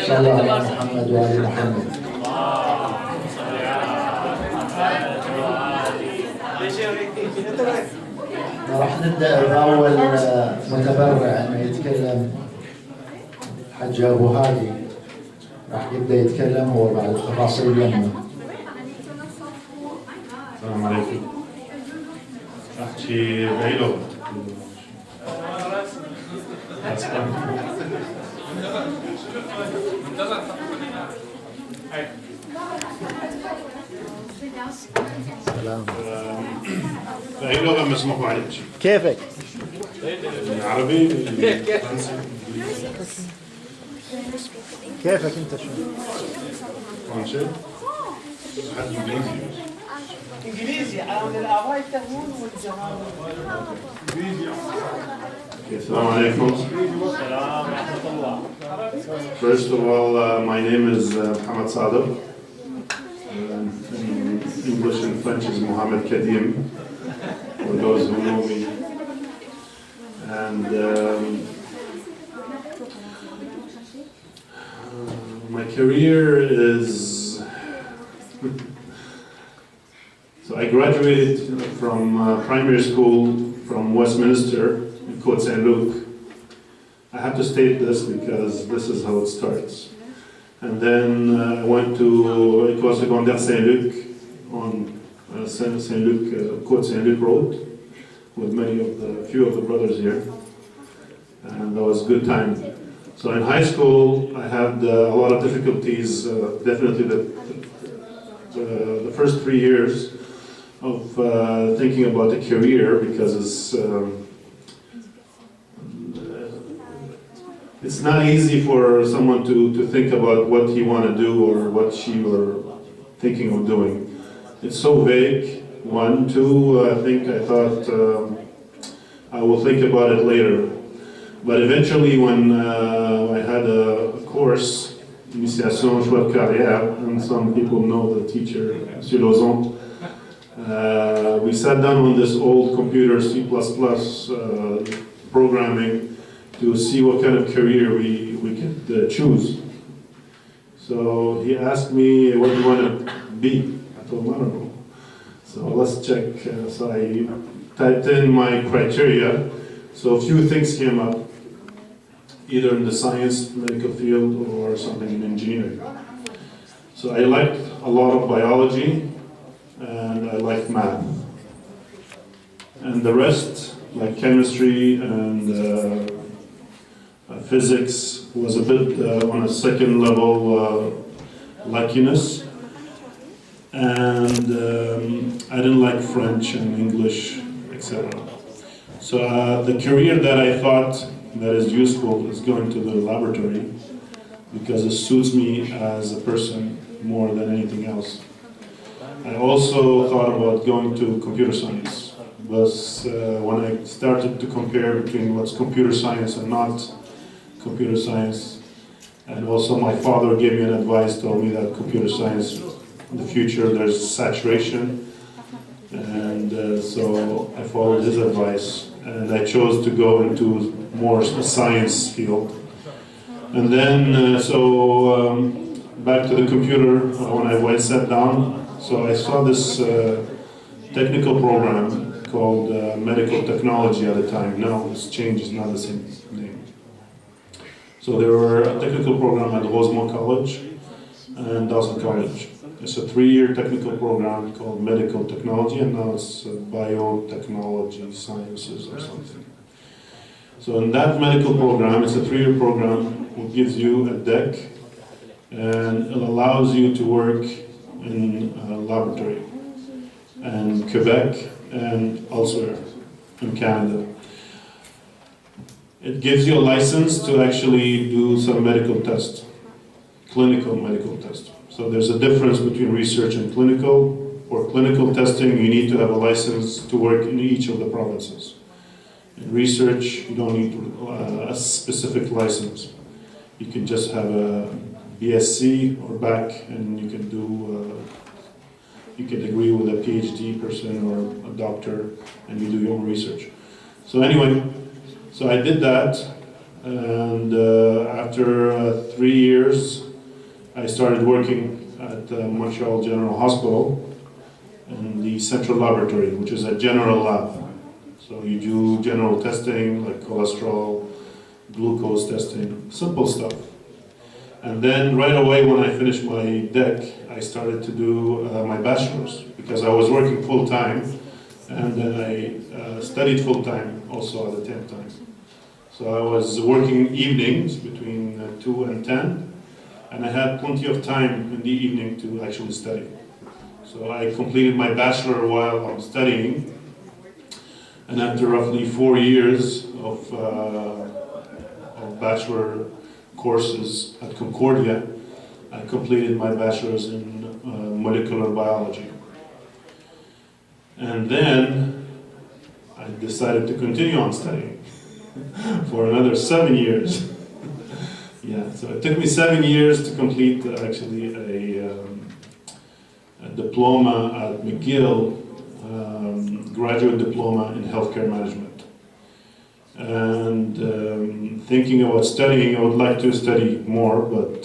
صلى على محمد وآل محمد. راح نبدأ بأول متبرع انه يتكلم. حج أبو هادي راح يبدأ يتكلم هو بعد التفاصيل يمه. السلام عليكم. أحكي بأي لغة؟ سلام. بأي لغة مسموح عليك؟ كيفك؟ العربي؟ كيفك انت شو؟ فرنسي؟ حد انجليزي؟ انجليزي عن الاعضاء يتهمون والجمال. السلام عليكم. First of all, my name is Mohamed Sadr. In English and French is Mohamed Kadim, for those who know me. And my career is... So I graduated from primary school from Westminster in Côte Saint-Luc. I have to state this because this is how it starts. And then I went to École Secondaire Saint-Luc on Saint-Luc, Côte Saint-Luc Road with few of the brothers here. And that was a good time. So in high school I had a lot of difficulties, definitely the first 3 years of thinking about a career because it's not easy for someone to think about what he want to do or what she were thinking of doing. It's so vague. 1, 2, I thought I will think about it later. But eventually when I had a course, Initiation Choix de Carrière, and some people know the teacher, Monsieur Lozon, we sat down on this old computer C++ programming to see what kind of career we could choose. So he asked me, what do you want to be? I told him, I don't know. So let's check. So I typed in my criteria. So a few things came up, either in the science, medical field, or something in engineering. So I liked a lot of biology, and I liked math. And the rest, like chemistry and physics, was a bit on a second level luckiness. And I didn't like French and English, etc. So the career that I thought that is useful is going to the laboratory because it suits me as a person more than anything else. I also thought about going to computer science, but when I started to compare between what's computer science and not computer science, and also my father gave me an advice, told me that computer science, in the future there's saturation, and so I followed his advice, and I chose to go into more science field. And then, back to the computer, when I sat down, so I saw this technical program called medical technology at the time. Now it's changed, it's not the same name. So there were a technical program at Rosemont College and Dawson College. It's a 3-year technical program called medical technology, and now it's biotechnology sciences or something. So in that medical program, it's a 3-year program, it gives you a deck and it allows you to work in a laboratory in Quebec and elsewhere in Canada. It gives you a license to actually do some medical tests, clinical medical tests. So there's a difference between research and clinical. For clinical testing, you need to have a license to work in each of the provinces. In research, you don't need a specific license. You can just have a BSc or back, and you can do. You can agree with a PhD person or a doctor, and you do your own research. So anyway, so I did that, And after 3 years, I started working at Montreal General Hospital in the central laboratory, which is a general lab. So you do general testing like cholesterol, glucose testing, simple stuff. And then right away when I finished my DEC, I started to do my bachelor's because I was working full-time, and then I studied full-time also at the same time. So I was working evenings between 2 and 10, and I had plenty of time in the evening to actually study. So I completed my bachelor while I was studying, and after roughly 4 years of bachelor courses at Concordia, I completed my bachelor's in molecular biology. And then I decided to continue on studying for another 7 years. Yeah, so it took me 7 years to complete actually a diploma at McGill, graduate diploma in healthcare management. And thinking about studying, I would like to study more, but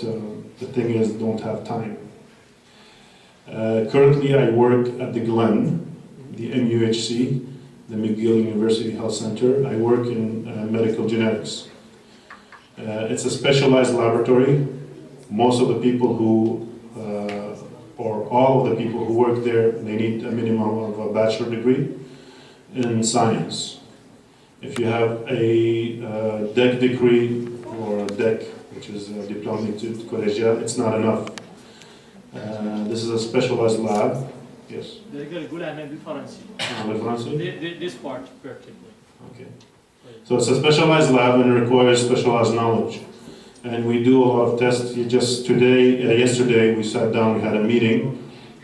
the thing is, don't have time. Currently, I work at the Glen, the MUHC, the McGill University Health Center. I work in medical genetics. It's a specialized laboratory. Most of the people who, or all of the people who work there, they need a minimum of a bachelor degree in science. If you have a DEC degree or a DEC, which is a diplôme d'études collégiales, it's not enough. This is a specialized lab. Yes. This part particularly. Okay. So it's a specialized lab and requires specialized knowledge. And we do a lot of tests. Yesterday we sat down, we had a meeting,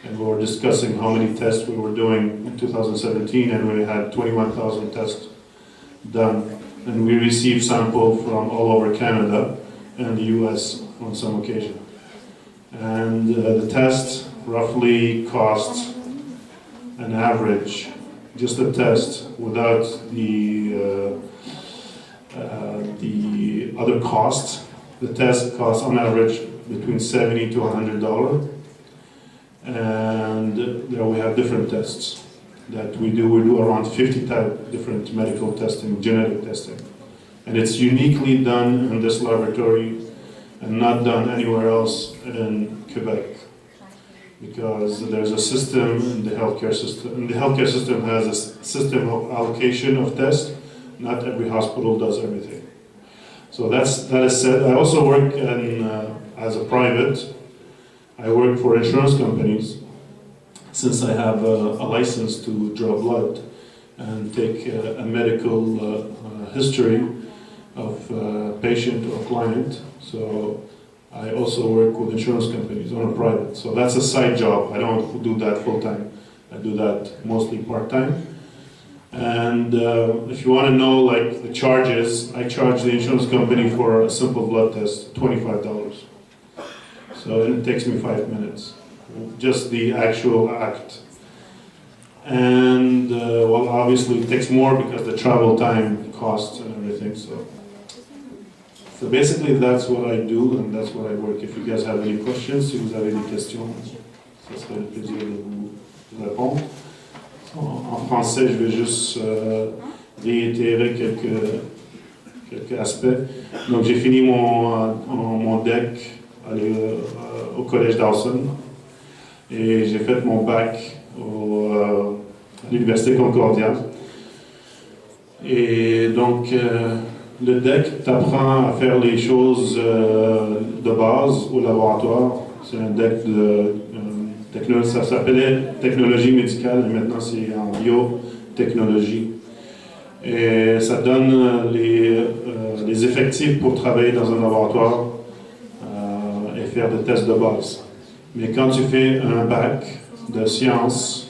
and we were discussing how many tests we were doing in 2017, and we had 21,000 tests done. And we received samples from all over Canada and the US on some occasion. And the test roughly costs an average, just a test without the other costs. The test costs on average between $70 to $100. And there we have different tests that we do. We do around 50 different medical testing, genetic testing. And it's uniquely done in this laboratory and not done anywhere else in Quebec. Because there's a system in the healthcare system, and the healthcare system has a system of allocation of tests. Not every hospital does everything. So that is said. I also work as a private. I work for insurance companies, since I have a license to draw blood and take a medical history of a patient or client. So I also work with insurance companies on a private. So that's a side job. I don't do that full time. I do that mostly part time. And if you want to know like the charges, I charge the insurance company for a simple blood test $25. So it takes me 5 minutes, just the actual act. And well, obviously it takes more because the travel time, costs, and everything. So basically that's what I do and that's what I work. If you guys have any questions, si vous avez des questions, ça serait un plaisir de vous répondre. En français, je vais juste réitérer quelques aspects. Donc j'ai fini mon DEC au collège Dawson et j'ai fait mon bac à l'université Concordia. Et donc le DEC t'apprend à faire les choses de base au laboratoire. C'est un DEC de ça s'appelait technologie médicale et maintenant c'est en biotechnologie. Et ça donne les effectifs pour travailler dans un laboratoire et faire des tests de base. Mais quand tu fais un bac de sciences,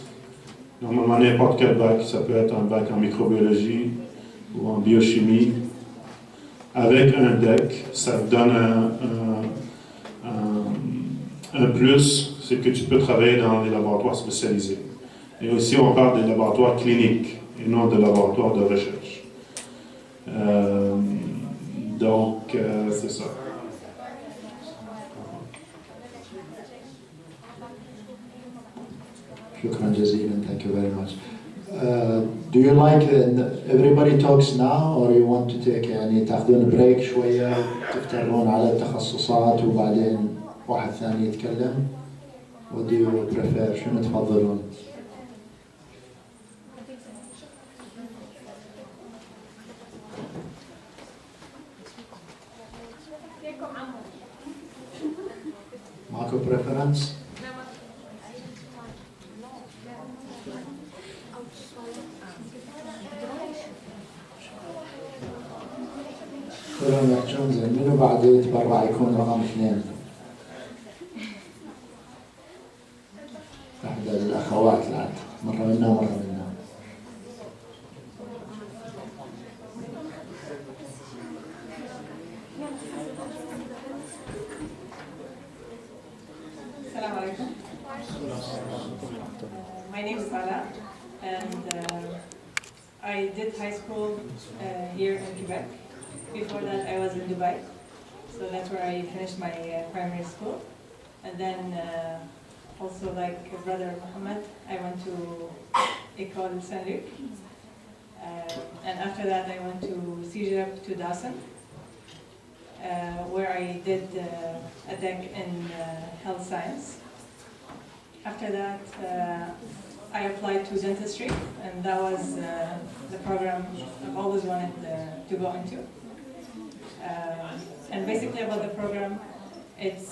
normalement n'importe quel bac, ça peut être un bac en microbiologie ou en biochimie, avec un DEC, ça te donne un plus, c'est que tu peux travailler dans des laboratoires spécialisés. Et aussi, on parle des laboratoires cliniques et non des laboratoires de recherche. Donc, شكرا جزيلا. Thank you very much. Do you like everybody talks now or you want to take يعني تاخذون بريك شوية تفترون على التخصصات وبعدين واحد ثاني يتكلم؟ What do you prefer؟ شنو تفضلون؟ ماكو preference؟ كلهم يحجون زين. منو بعد يتبرع يكون رقم 2؟ إحدى الأخوات الآن مرة منا مرة منا. السلام عليكم. My name is Ala, and I did high school here in Quebec. Before that, I was in Dubai, so that's where I finished my primary school. And then, also like brother Mohammed, I went to École Saint-Luc. And after that, I went to CEGEP to Dawson, where I did a deck in health science. After that, I applied to dentistry, and that was the program I've always wanted to go into. And basically about the program, it's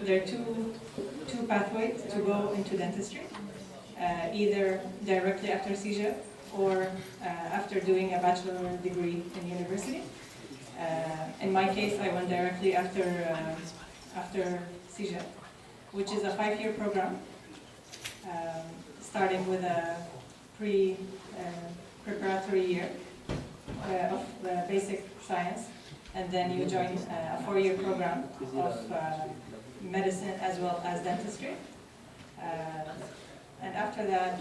there are two pathways to go into dentistry, either directly after CEGEP or after doing a bachelor degree in university. In my case, I went directly after CEGEP, which is a 5-year program, starting with a preparatory year of basic science, and then you join a 4-year program of medicine as well as dentistry. And after that,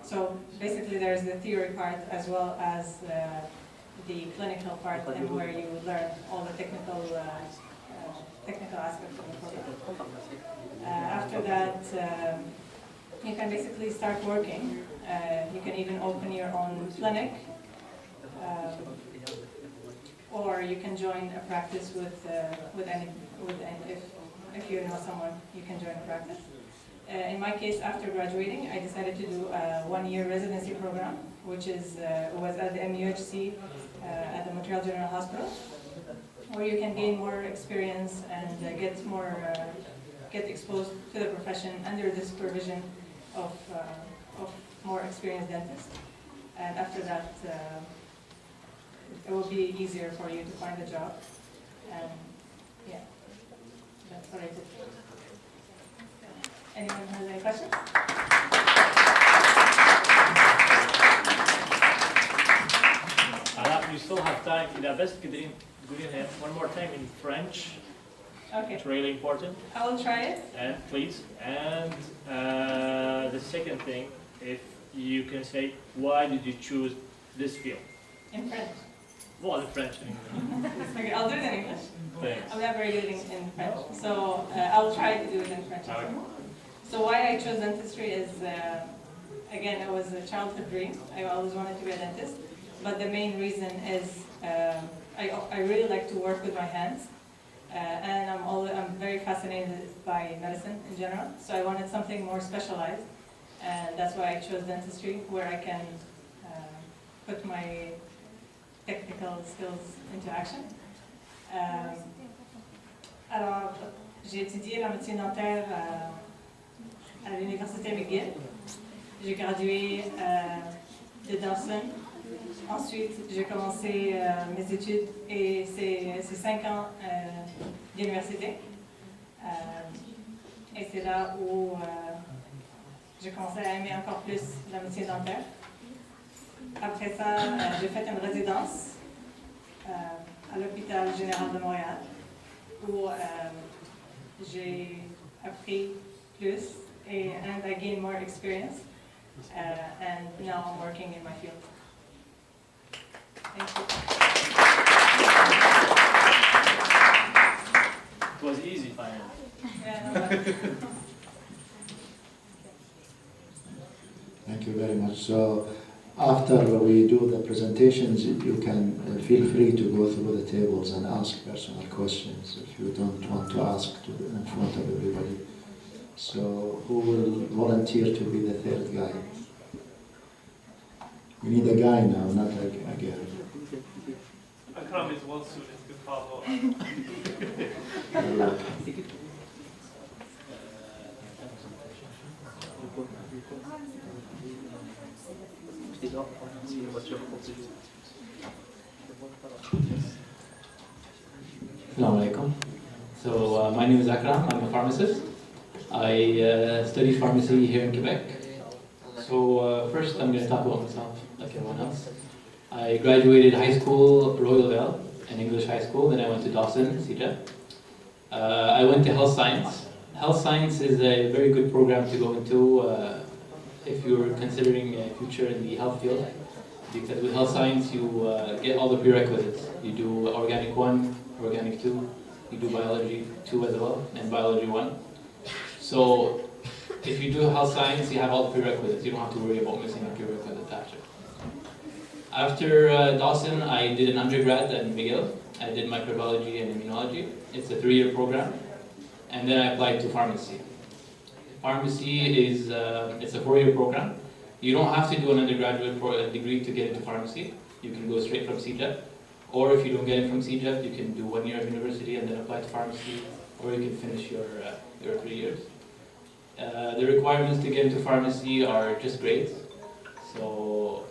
so basically there's the theory part as well as the clinical part, and where you learn all the technical aspects of the program. After that, you can basically start working. You can even open your own clinic, or you can join a practice with any if you know someone, you can join a practice. In my case, after graduating, I decided to do a 1-year residency program, which was at the MUHC at the Montreal General Hospital, where you can gain more experience and get exposed to the profession under the supervision of more experienced dentists. And after that, it will be easier for you to find a job. And yeah, that's what I did. Anyone has any questions? You still have time. إذا بس تقدرين تقولينها one more time in French. Okay. It's really important. I will try it. And please. And the second thing, if you can say, why did you choose this field? In French. Well, in French. Okay, I'll do it in English. Thanks. I'm not very good in French, so I'll try to do it in French. Okay. So why I chose dentistry is, again, it was a childhood dream. I always wanted to be a dentist, but the main reason is I really like to work with my hands, and I'm very fascinated by medicine in general. So I wanted something more specialized, and that's why I chose dentistry, where I can put my technical skills into action. Alors, j'ai étudié la médecine dentaire à l'université McGill. J'ai gradué de Dawson. Ensuite, j'ai commencé mes études et c'est 5 ans d'université. Et c'est là où j'ai commencé à aimer encore plus la médecine dentaire. Après ça, j'ai fait une résidence à l'hôpital général de Montréal, où j'ai appris plus and I gained more experience. And now I'm working in my field. Thank you. It was easy finally. Yeah, no, Thank you very much. So after we do the presentations, you can feel free to go through the tables and ask personal questions if you don't want to ask in front of everybody. So who will volunteer to be the third guy? We need a guy now, not a girl. Akram is well suited to follow. Assalamu alaikum. So my name is Akram. I'm a pharmacist. I study pharmacy here in Quebec. So first I'm going to talk about myself like everyone else. I graduated high school Royalville, an English high school. Then I went to Dawson, CJ. I went to health science. Health science is a very good program to go into if you're considering a future in the health field. Because with health science you get all the prerequisites. You do organic 1, organic 2, you do biology 2 as well, and biology 1. So if you do health science, you have all the prerequisites. You don't have to worry about missing a prerequisite after. After Dawson, I did an undergrad at McGill. I did microbiology and immunology. It's a 3-year program. And then I applied to pharmacy. Pharmacy is it's a 4-year program. You don't have to do an undergraduate degree to get into pharmacy. You can go straight from CJEP. Or if you don't get in from CJEP, you can do 1 year of university and then apply to pharmacy. Or you can finish your 3 years. The requirements to get into pharmacy are just grades. So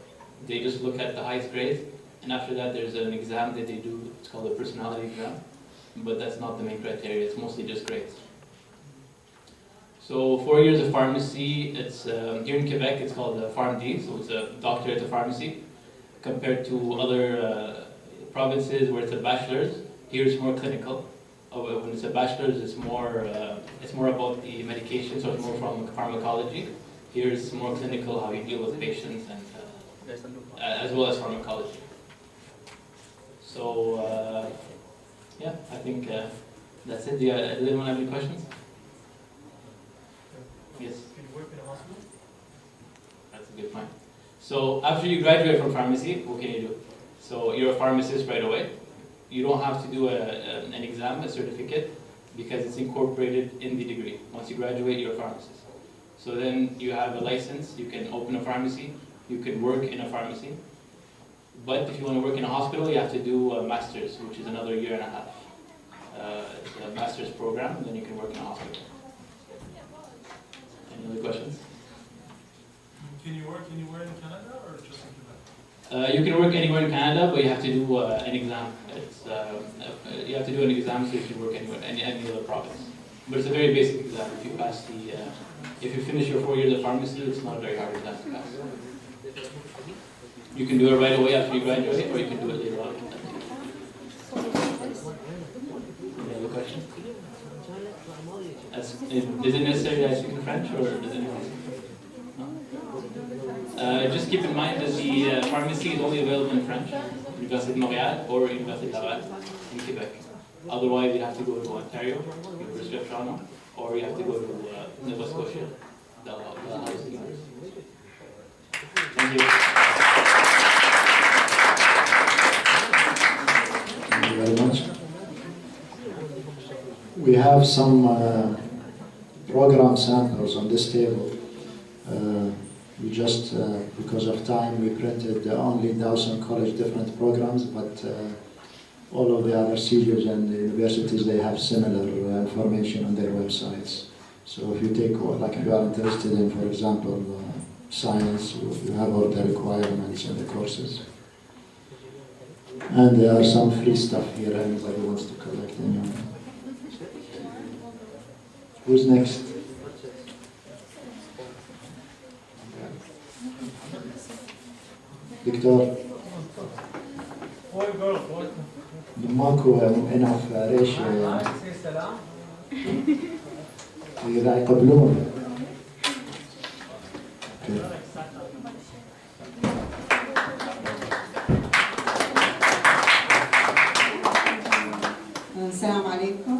they just look at the highest grades. And after that, there's an exam that they do. It's called a personality exam. But that's not the main criteria. It's mostly just grades. So 4 years of pharmacy, it's here in Quebec, it's called a PharmD, so it's a doctorate of pharmacy. Compared to other provinces where it's a bachelor's, here it's more clinical. When it's a bachelor's, it's more about the medication, so it's more from pharmacology. Here it's more clinical, how you deal with patients, and as well as pharmacology. So yeah, I think that's it. Does anyone have any questions? Yes. Can you work in a hospital? That's a good point. So after you graduate from pharmacy, what can you do? So you're a pharmacist right away. You don't have to do an exam, a certificate, because it's incorporated in the degree. Once you graduate, you're a pharmacist. So then you have a license, you can open a pharmacy, you can work in a pharmacy. But if you want to work in a hospital, you have to do a master's, which is another 1.5 years. It's a master's program, and then you can work in a hospital. Any other questions? Can you work anywhere in Canada or just in Quebec? You can work anywhere in Canada, but you have to do an exam. You have to do an exam so you can work anywhere, any other province. But it's a very basic exam. If you pass if you finish your 4 years of pharmacy, it's not a very hard exam to pass. You can do it right away after you graduate, or you can do it later on. Any other questions? Is it necessary that I speak in French, or does anyone? No? Just keep in mind that the pharmacy is only available in French, Université de Montréal or Université Laval in Quebec. Otherwise, you have to go to Ontario, University of Toronto, or you have to go to Nova Scotia, Dalhousie University. Thank you. Thank you very much. We have some program samples on this table. We just, because of time, we printed only Dawson College different programs, but all of the other CEGEs and the universities, they have similar information on their websites. So if you take, like if you are interested in, for example, science, you have all the requirements and the courses. And there are some free stuff here, anybody wants to collect anyone. Who's next? Victor. ماكو enough ratio يعني. إذا يقبلون. Assalamu alaikum.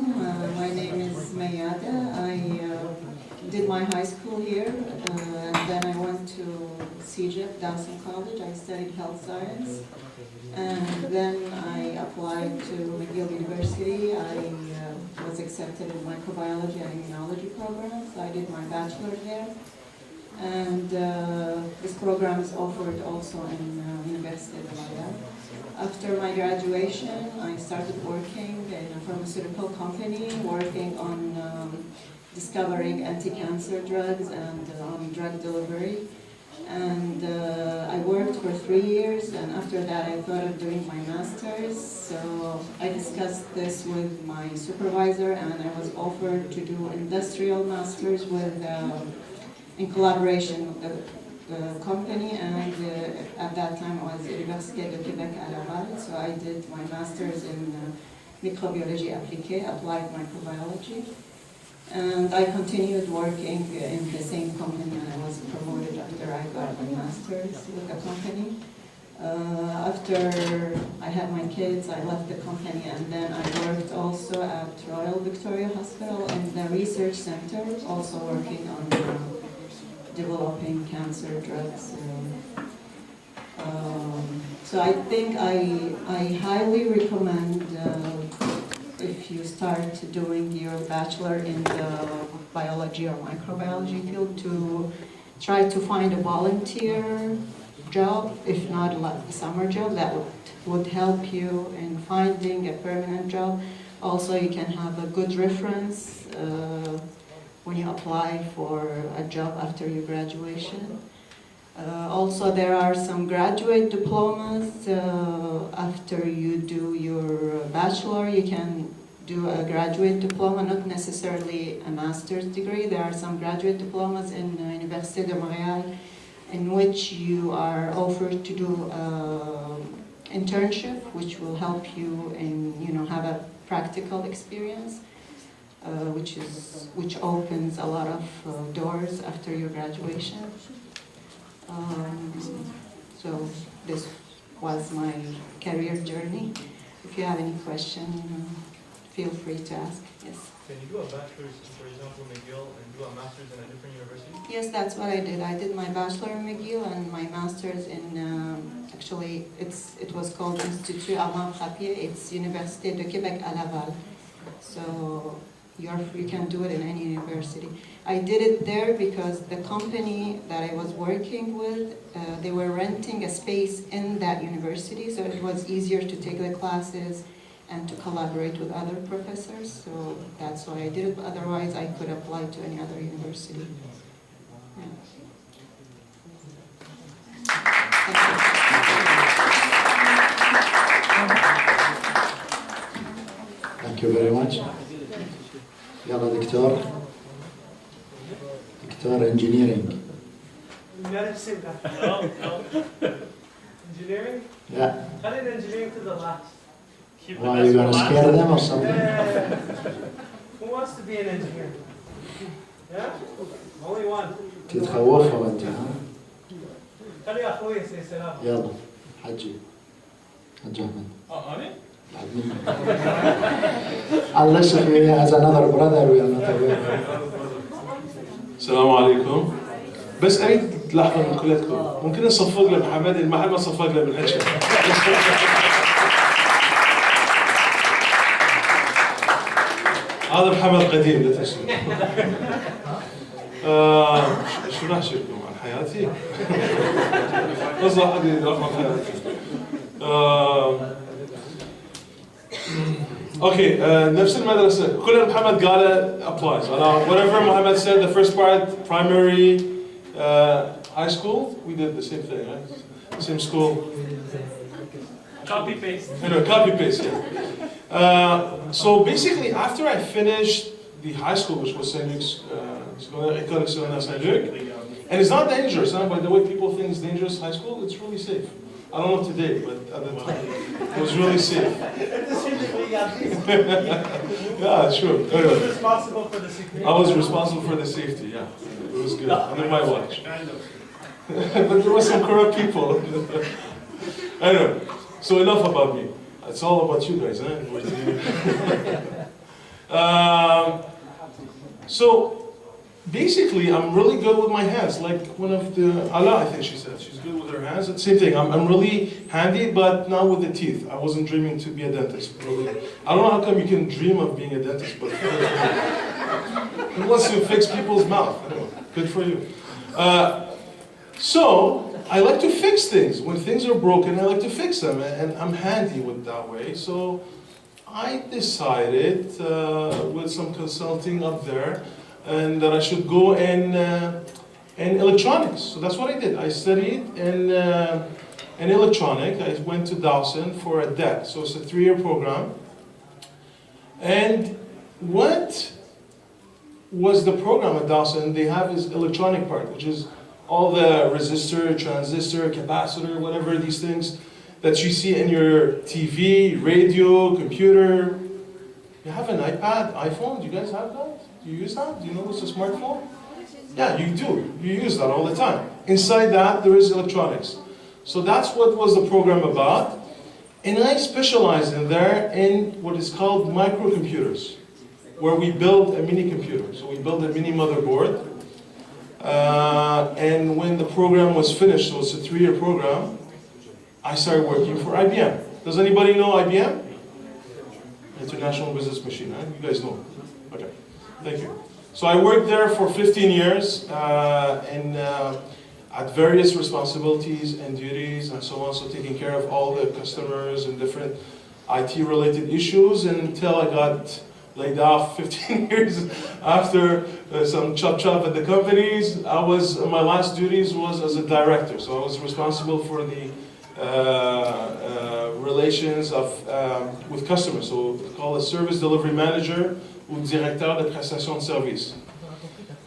My name is Mayada. I did my high school here, and then I went to CEGEP, Dawson College. I studied health science. And then I applied to McGill University. I was accepted in microbiology and immunology program, so I did my bachelor's there. And this program is offered also in University of Montreal. After my graduation, I started working in a pharmaceutical company, working on discovering anti-cancer drugs and on drug delivery. And I worked for 3 years, and after that I thought of doing my master's. So I discussed this with my supervisor, and I was offered to do industrial master's with, in collaboration with the company, and at that time I was Université de Québec à Laval. So I did my master's in microbiologie appliquée, applied microbiology. And I continued working in the same company, and I was promoted after I got my master's with the company. After I had my kids, I left the company, and then I worked also at Royal Victoria Hospital in the research center, also working on developing cancer drugs. So I think I highly recommend if you start doing your bachelor in the biology or microbiology field to try to find a volunteer job, if not like a summer job, that would help you in finding a permanent job. Also, you can have a good reference when you apply for a job after your graduation. Also, there are some graduate diplomas. After you do your bachelor, you can do a graduate diploma, not necessarily a master's degree. There are some graduate diplomas in Université de Montréal in which you are offered to do internship, which will help you in, have a practical experience, which opens a lot of doors after your graduation. So this was my career journey. If you have any question, feel free to ask. Yes. Can you do a bachelor's, for example, McGill, and do a master's in a different university? Yes, that's what I did. I did my bachelor in McGill and my master's in, actually, it was called Institut Armand Frappier. It's Université de Québec à Laval. So you can do it in any university. I did it there because the company that I was working with, they were renting a space in that university, so it was easier to take the classes and to collaborate with other professors. So that's why I did it. Otherwise, I could apply to any other university. Yeah. Thank you very much. يلا دكتور. دكتور engineering. Engineering? Yeah. خلينا engineering to the last. Why are you going to scare them or something? Who wants to be an engineer? Yeah? Only one. تتخوفوا انت ها؟ خلي اخوي يسوي سلام. يلا حجي. حج احمد. أنا؟ Unless if he has another brother we are not aware. السلام عليكم. بس اريد تلاحظوا من كلكم ممكن نصفق له محمد المحل ما صفق له بالحكي. هذا محمد قديم لا تنسوا. شو راح احكي لكم عن حياتي؟ بس واحد يعرف عن حياتي. اوكي نفس المدرسة كل محمد قاله applies. Whatever Mohammed said, the first part, primary, high school, we did the same thing, right? Same school. Copy paste. Copy paste, yeah. So basically, after I finished the high school, which was Saint Luke's, Saint Luke, and it's not dangerous, huh? By the way, people think it's dangerous high school, it's really safe. I don't know today, but at the time, it was really safe. Yeah, sure. Anyway. Responsible for the security. I was responsible for the safety, yeah. It was good, under my watch. But there were some corrupt people. Anyway, so enough about me. It's all about you guys, huh? So basically, I'm really good with my hands. Like one of the, Allah, I think she said, she's good with her hands. It's the same thing. I'm really handy, but not with the teeth. I wasn't dreaming to be a dentist. Really. I don't know how come you can dream of being a dentist, but unless you fix people's mouth. Good for you. So, I like to fix things. When things are broken, I like to fix them, and I'm handy with that way. So, I decided with some consulting up there, and that I should go in electronics. So that's what I did. I studied in electronic. I went to Dawson for a DEC. So it's a 3-year program. And what was the program at Dawson? They have this electronic part, which is all the resistor, transistor, capacitor, whatever these things that you see in your TV, radio, computer. You have an iPad, iPhone? Do you guys have that? Do you use that? Do you know what's a smartphone? Yeah, you do. You use that all the time. Inside that, there is electronics. So that's what was the program about. And I specialized in there in what is called microcomputers, where we build a mini computer. So we build a mini motherboard. And when the program was finished, so it's a 3-year program, I started working for IBM. Does anybody know IBM? International Business Machine, right? You guys know. Okay. Thank you. So I worked there for 15 years at various responsibilities and duties and so on, so taking care of all the customers and different IT-related issues until I got laid off 15 years after some chop-chop at the companies. My last duties was as a director, so I was responsible for the relations with customers, so called a service delivery manager ou directeur de prestation de service.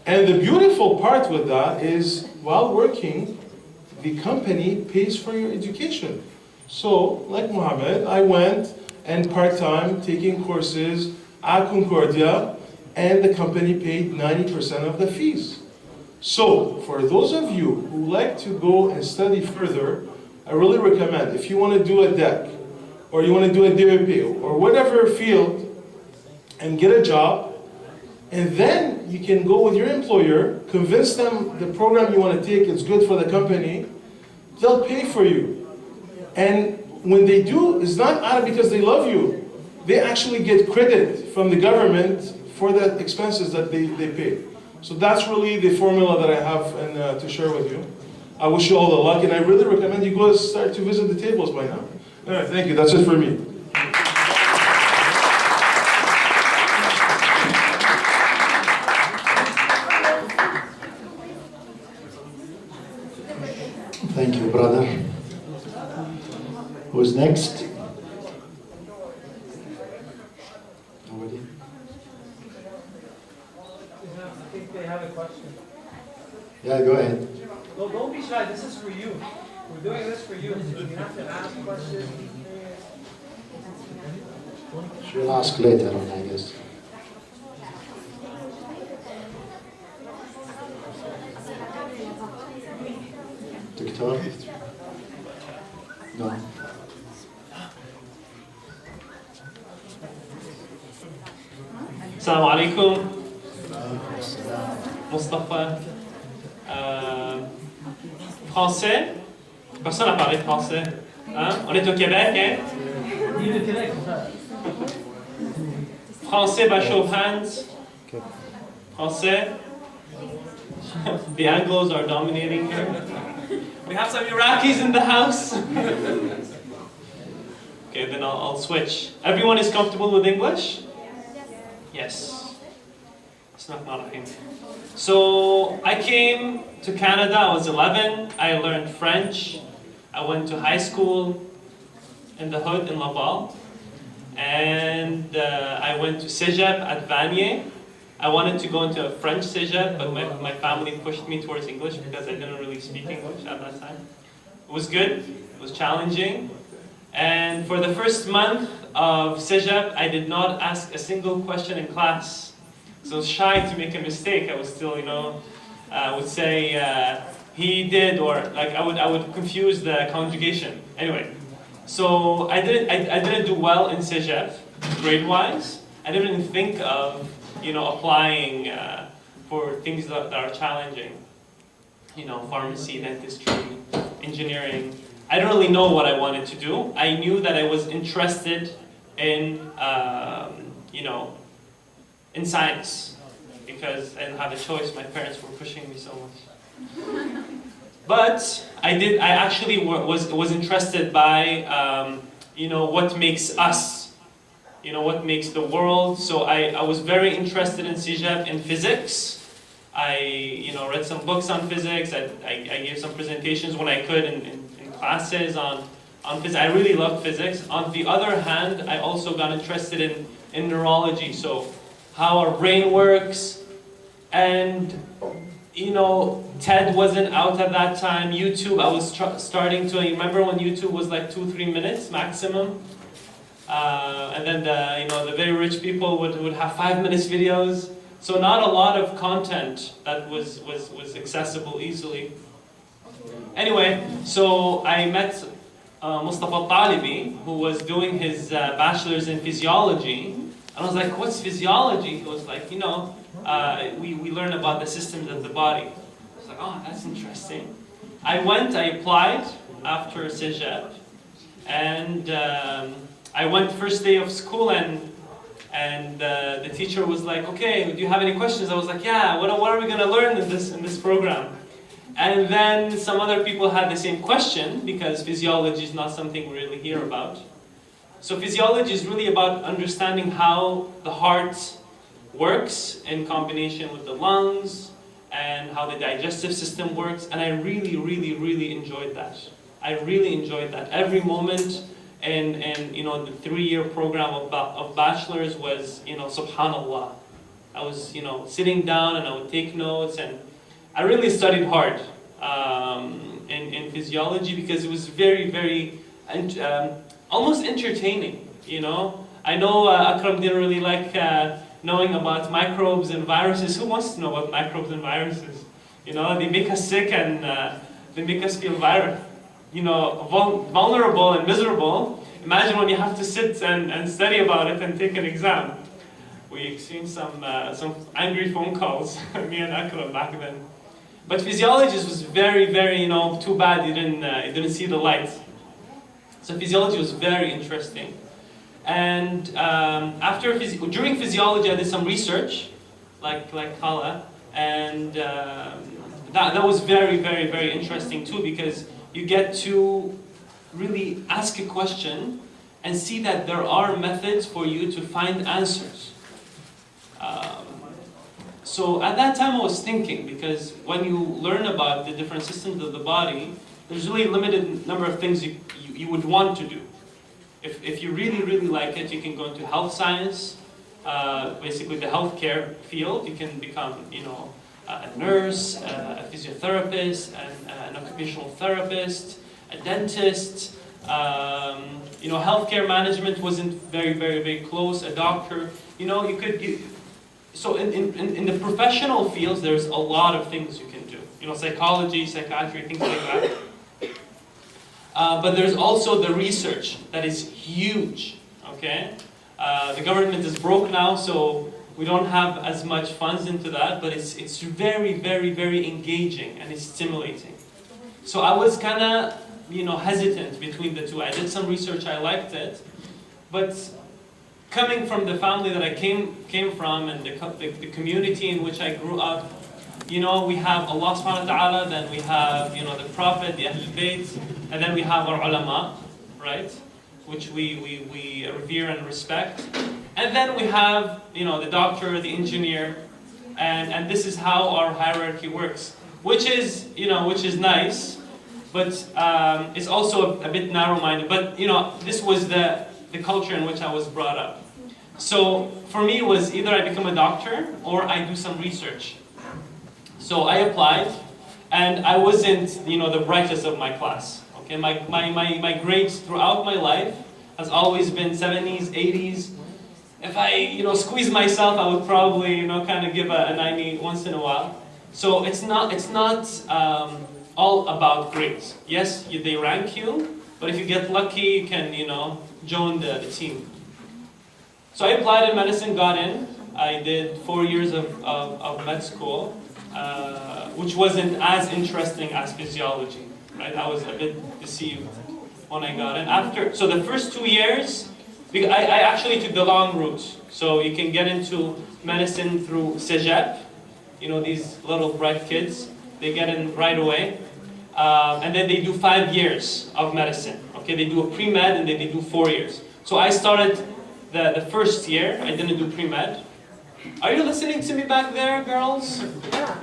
And the beautiful part with that is, while working, the company pays for your education. So, like Mohammed, I went and part-time taking courses at Concordia, and the company paid 90% of the fees. So, for those of you who like to go and study further, I really recommend, if you want to do a DEC, or you want to do a DEP, or whatever field, and get a job, and then you can go with your employer, convince them the program you want to take is good for the company, they'll pay for you. And when they do, it's not out because they love you. They actually get credit from the government for the expenses that they pay. So that's really the formula that I have to share with you. I wish you all the luck, and I really recommend you go start to visit the tables by now. All right, thank you. That's it for me. Thank you, brother. Who's next? Nobody? I think they have a question. Yeah, go ahead. Well, don't be shy. This is for you. We're doing this for you. You have to ask questions. She'll ask later on, I guess. Doctor? No. Assalamu alaikum. Mustafa. Français? Personne n'a parlé français. Hein? On est au Québec, hein? Français by show of hands. Français. The Anglos are dominating here. We have some Iraqis in the house. Okay, then I'll switch. Everyone is comfortable with English? Yes. It's not a thing. So I came to Canada, I was 11. I learned French. I went to high school in the hood in Laval. And I went to Cégep at Vanier. I wanted to go into a French Cégep, but my family pushed me towards English because I didn't really speak English at that time. It was good, it was challenging. And for the first month of Cégep, I did not ask a single question in class. So I was shy to make a mistake. I was still, I would say he did, or like I would confuse the conjugation. Anyway, so I didn't do well in Cégep, grade-wise. I didn't even think of applying for things that are challenging. You know, pharmacy, dentistry, engineering. I don't really know what I wanted to do. I knew that I was interested in, you know, in science, because I didn't have a choice. My parents were pushing me so much. But I actually was interested by, you know, what makes us, you know, what makes the world. So I was very interested in CEGEP, in physics. I, you know, read some books on physics. I gave some presentations when I could in classes on physics. I really loved physics. On the other hand, I also got interested in neurology, so how our brain works. And, you know, TED wasn't out at that time. YouTube, I was starting to, you remember when YouTube was like 2-3 minutes maximum? And then you know, the very rich people would have 5 minutes videos. So not a lot of content that was accessible easily. Anyway, so I met Mustafa Talibi, who was doing his bachelor's in physiology. And I was like, what's physiology? He was like, you know, we learn about the systems of the body. I was like, oh, that's interesting. I applied after CEGEP, and I went first day of school, and the teacher was like, okay, do you have any questions? I was like, yeah, what are we going to learn in this program? And then some other people had the same question, because physiology is not something we really hear about. So physiology is really about understanding how the heart works in combination with the lungs, and how the digestive system works. And I really, really, really enjoyed that. I really enjoyed that. Every moment in you know, the 3-year program of bachelor's was, you know, subhanallah. I was, you know, sitting down and I would take notes, and I really studied hard in physiology, because it was very, very almost entertaining, you know. I know Akram didn't really like knowing about microbes and viruses. Who wants to know about microbes and viruses? You know, they make us sick, and they make us feel you know, vulnerable and miserable. Imagine when you have to sit and study about it and take an exam. We exchanged some angry phone calls, me and Akram back then. But physiology was very, very, you know, too bad you didn't see the light. So physiology was very interesting. And during physiology, I did some research, like Khala, and that was very, very, very interesting too, because you get to really ask a question and see that there are methods for you to find answers. So at that time I was thinking, because when you learn about the different systems of the body, there's really a limited number of things you would want to do. If you really, really like it, you can go into health science, basically the healthcare field. You can become, you know, a nurse, a physiotherapist, an occupational therapist, a dentist. You know, healthcare management wasn't very, very, very close. A doctor, you know, so in the professional fields, there's a lot of things you can do. You know, psychology, psychiatry, things like that. But there's also the research that is huge. Okay, the government is broke now, so we don't have as much funds into that. But it's very, very, very engaging, and it's stimulating. So I was kind of, you know, hesitant between the two. I did some research, I liked it, but coming from the family that I came from, and the community in which I grew up, you know, we have Allah subhanahu wa ta'ala, then we have, you know, the Prophet, the Beit, and then we have our ulama, right? Which we revere and respect. And then we have, you know, the doctor, the engineer, and this is how our hierarchy works. Which is, you know, which is nice, but it's also a bit narrow-minded. But, you know, this was the culture in which I was brought up. So for me, it was either I become a doctor or I do some research. So I applied, and I wasn't, you know, the brightest of my class. Okay, my grades throughout my life has always been 70s, 80s. If I, you know, squeeze myself, I would probably, you know, kind of give a 90 once in a while. So it's not all about grades. Yes, they rank you, but if you get lucky, you can, you know, join the team. So I applied in medicine, got in, I did 4 years of med school, which wasn't as interesting as physiology, right? I was a bit deceived when I got in. So the first 2 years, I actually took the long route. So you can get into medicine through CEGEP, these little bright kids, they get in right away. And then they do 5 years of medicine. Okay, they do a pre-med and then they do 4 years. So I started the first year, I didn't do pre-med. Are you listening to me back there, girls? Yeah,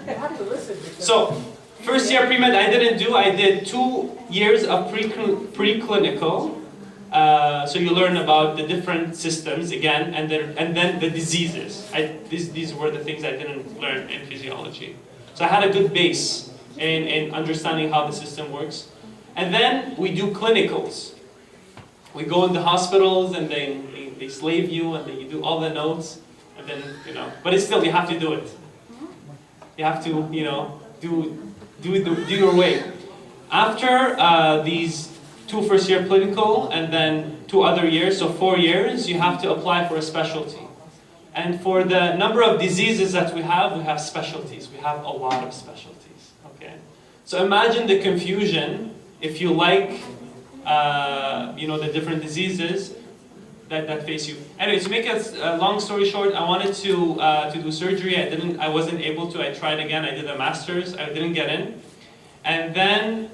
you have to listen. So, first year pre-med I didn't do. I did 2 years of preclinical. So you learn about the different systems again, and then the diseases. These were the things I didn't learn in physiology. So I had a good base in understanding how the system works. And then we do clinicals. We go in the hospitals and they slave you and then you do all the notes. And then, but it's still, you have to do it. You have to, do your way. After these 2 first year clinical and then 2 other years, so 4 years, you have to apply for a specialty. And for the number of diseases that we have specialties. We have a lot of specialties, okay? So imagine the confusion if you like, the different diseases that face you. Anyway, to make a long story short, I wanted to do surgery. I wasn't able to. I tried again. I did a master's. I didn't get in. And then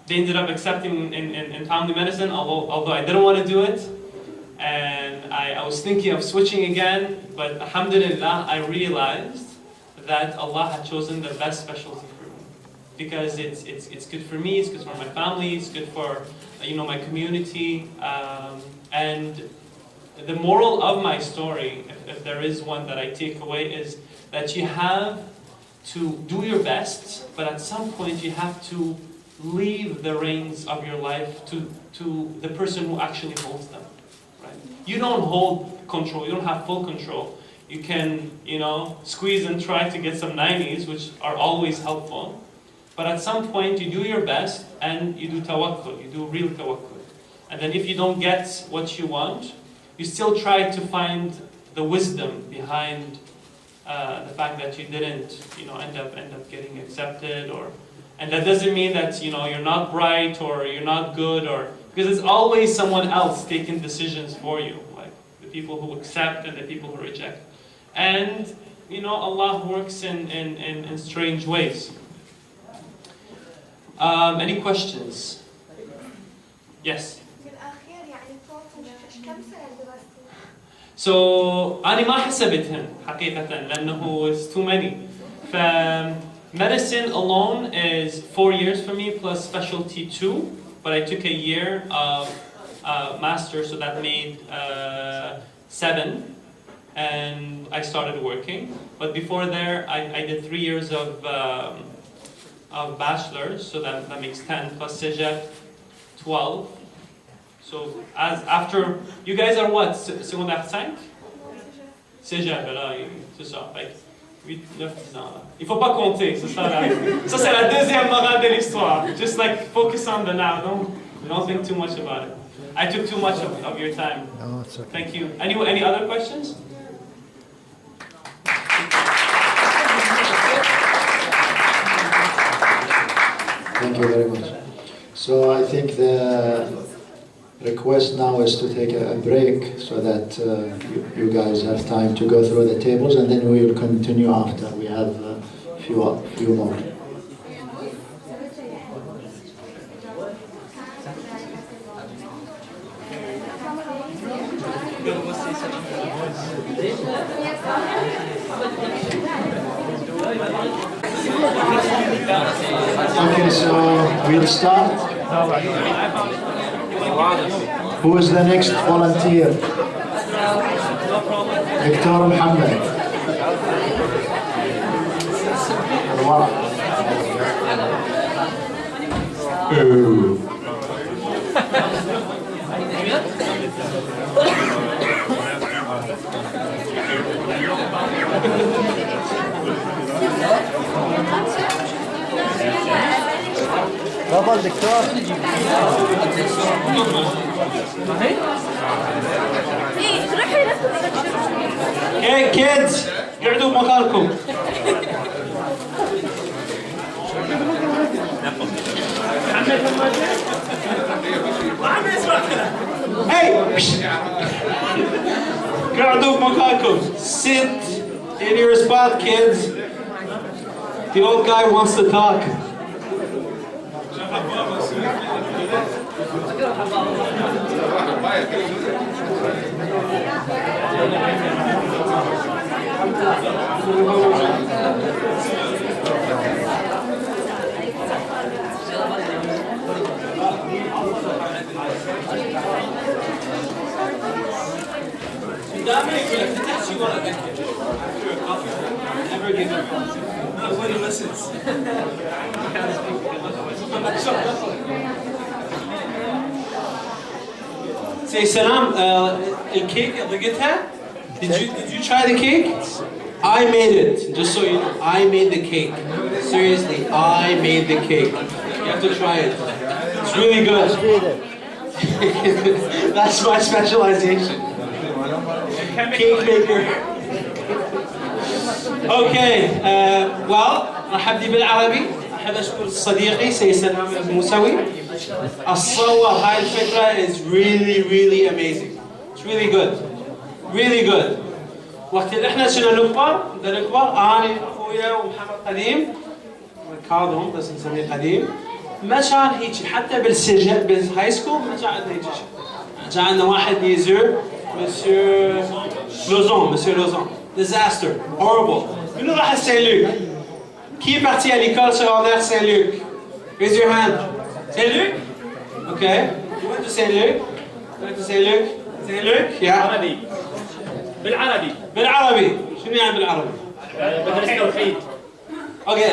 they ended up accepting in family medicine, although I didn't want to do it. And I was thinking of switching again, but alhamdulillah, I realized that Allah had chosen the best specialty for me. Because it's good for me, it's good for my family, it's good for my community. And the moral of my story, if there is one that I take away, is that you have to do your best, but at some point you have to leave the reins of your life to the person who actually holds them. Right? You don't hold control, you don't have full control. You can, squeeze and try to get some 90s, which are always helpful. But at some point you do your best and you do tawakkul, you do real tawakkul. And then if you don't get what you want, you still try to find the wisdom behind the fact that you didn't, end up getting accepted, and that doesn't mean that you're not bright or you're not good, because it's always someone else taking decisions for you, like the people who accept and the people who reject. And Allah works in strange ways. Any questions? Yes. So أنا ما حسبتهم حقيقة لأنه it's too many. Medicine alone is 4 years for me plus specialty 2, but I took a year of master, so that made 7, and I started working. But before there, I did 3 years of bachelor's, so that makes 10 plus CEGEP 12. So after you guys are what, secondaire 5? CEGEP, là, c'est ça. 8, 9, 10 ans. Il faut pas compter, c'est ça. Ça c'est la deuxième morale de l'histoire. Just like focus on the now. Don't think too much about it. I took too much of your time. No, it's okay. Thank you. Any other questions? Thank you very much. So I think the request now is to take a break so that you guys have time to go through the tables, and then we will continue after. We have a few more. Okay, so we'll start. Who is the next volunteer? Victor Mohammed. تفضل دكتور. روحي Hey kids, قعدوا بمكانكم. Hey! قعدوا بمكانكم. Sit in your spot, kids. The old guy wants to talk. Never give up. Nobody listens. Say salam. الكيك لقيتها? Did you try the cake? I made it. Just so you know, I made the cake. Seriously, I made the cake. You have to try it. It's really good. That's my specialization. Cake maker. Okay. Well, رحب لي بالعربي. أحب أشكر صديقي سي سلام الموسوي. الصور هاي الفكرة is really amazing. It's really good. Really good. وقت اللي احنا كنا نكبر أنا أخويا ومحمد قديم كاظم بس نسميه قديم ما كان هيك حتى بالهاي سكول ما كان عندنا هيك شيء. كان عندنا واحد يزور مسيو لوزون. Disaster. Horrible. منو راح Saint-Luc? Qui est parti à l'école secondaire Saint-Luc? Raise your hand. Saint-Luc? Okay. You went to Saint-Luc? Saint-Luc? Yeah. بالعربي. شنو يعني بالعربي؟ بدرس توحيد.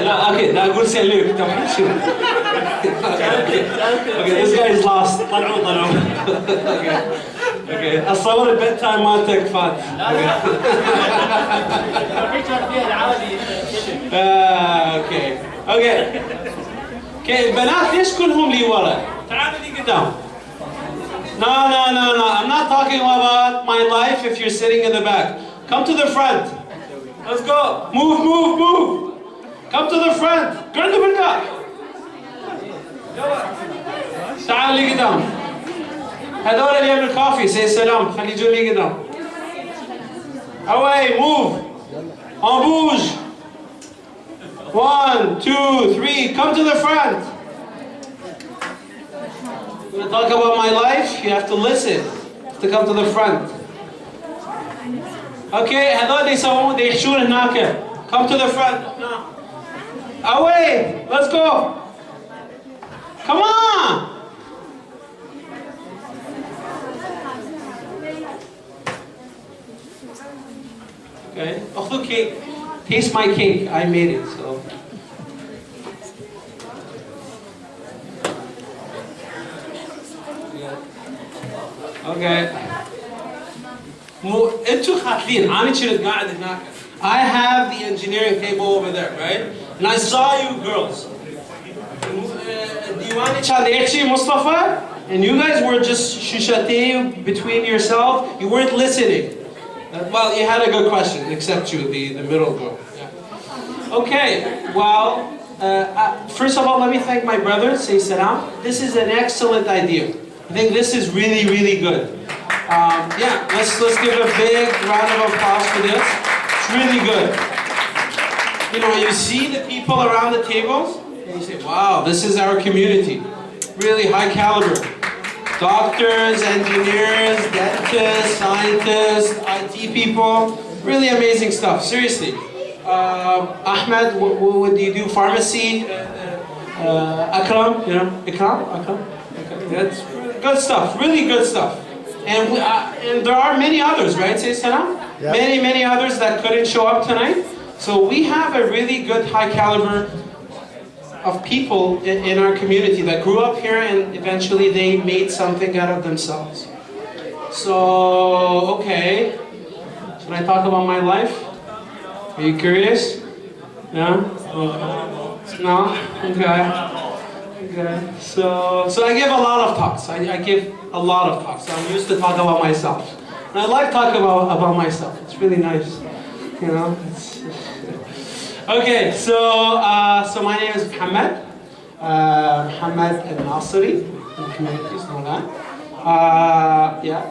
لا أقول Saint-Luc. توحيد شنو؟ Okay, this guy is lost. طلعوا. Okay. أصور البيت تايم مالتك فات. توحيد كان فيها العربي. Okay, البنات ليش كلهم لي ورا؟ تعالوا لي قدام. No, I'm not talking about my life if you're sitting in the back. Come to the front. Let's go. Move. Come to the front. قعدوا بالله. تعالوا لي قدام. هذول اللي يعمل كافي سي سلام خلي يجون لي قدام. Away, move. On bouge. 1, 2, 3, come to the front. I'm going to talk about my life, you have to listen. You have to come to the front. Okay, هذول يسوون يحشون هناك. Come to the front. Away, let's go. Come on. Okay, أخذوا cake. Taste my cake. I made it, so. Okay. انتوا خاطلين أنا كنت قاعد هناك. I have the engineering table over there, right? And I saw you girls. ديواني كان يحكي مصطفى, and you guys were just شوشتين between yourself. You weren't listening. Well, you had a good question, except you, the middle girl. Yeah. Okay, well, first of all, let me thank my brother, say salam. This is an excellent idea. I think this is really good. Yeah, let's give a big round of applause for this. It's really good. You know, you see the people around the tables, and you say, wow, this is our community. Really high caliber. Doctors, engineers, dentists, scientists, IT people, really amazing stuff, seriously. Ahmed, what do you do? Pharmacy? Akram, you know, Akram? Okay. That's good stuff, really good stuff. And there are many others, right, say salam? Yeah. Many others that couldn't show up tonight. So we have a really good high caliber of people in our community that grew up here and eventually they made something out of themselves. So, okay. Should I talk about my life? Are you curious? Yeah? No? Okay. So I give a lot of talks. I give a lot of talks. I'm used to talk about myself. And I like talking about myself. It's really nice, you know. Okay, so my name is Mohammed. Mohammed al-Nasri. In communities know that. Yeah.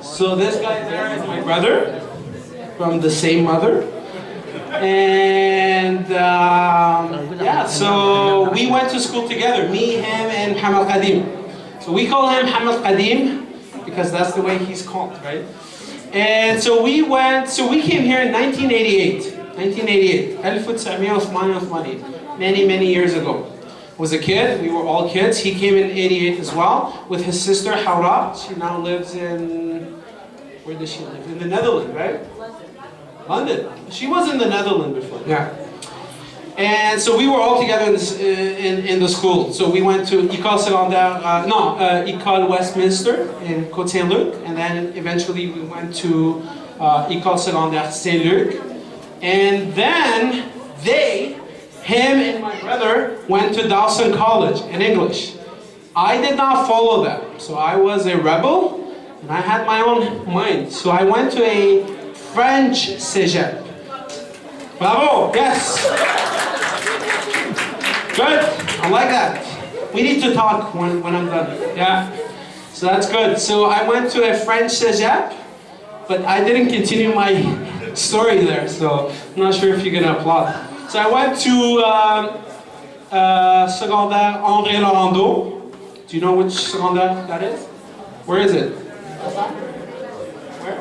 So this guy there is my brother from the same mother. And yeah, so we went to school together, me, him, and Mohammed Qadim. So we call him Mohammed Qadim because that's the way he's called, right? And so we came here in 1988. 1988, many years ago. Was a kid, we were all kids. He came in 88 as well with his sister Hawra. She now lives in, where does she live? In the Netherlands, right? London. She was in the Netherlands before. Yeah. And so we were all together in the school. So we went to École Westminster in Côte Saint-Luc, and then eventually we went to École Secondaire Saint-Luc. And then him and my brother went to Dawson College in English. I did not follow them. So I was a rebel and I had my own mind. So I went to a French cégep. Bravo, yes. Good, I like that. We need to talk when I'm done. Yeah, so that's good. So I went to a French cégep, but I didn't continue my story there, so I'm not sure if you're gonna applaud. So I went to Secondaire André Laurando. Do you know which secondaire that is? Where is it? Where?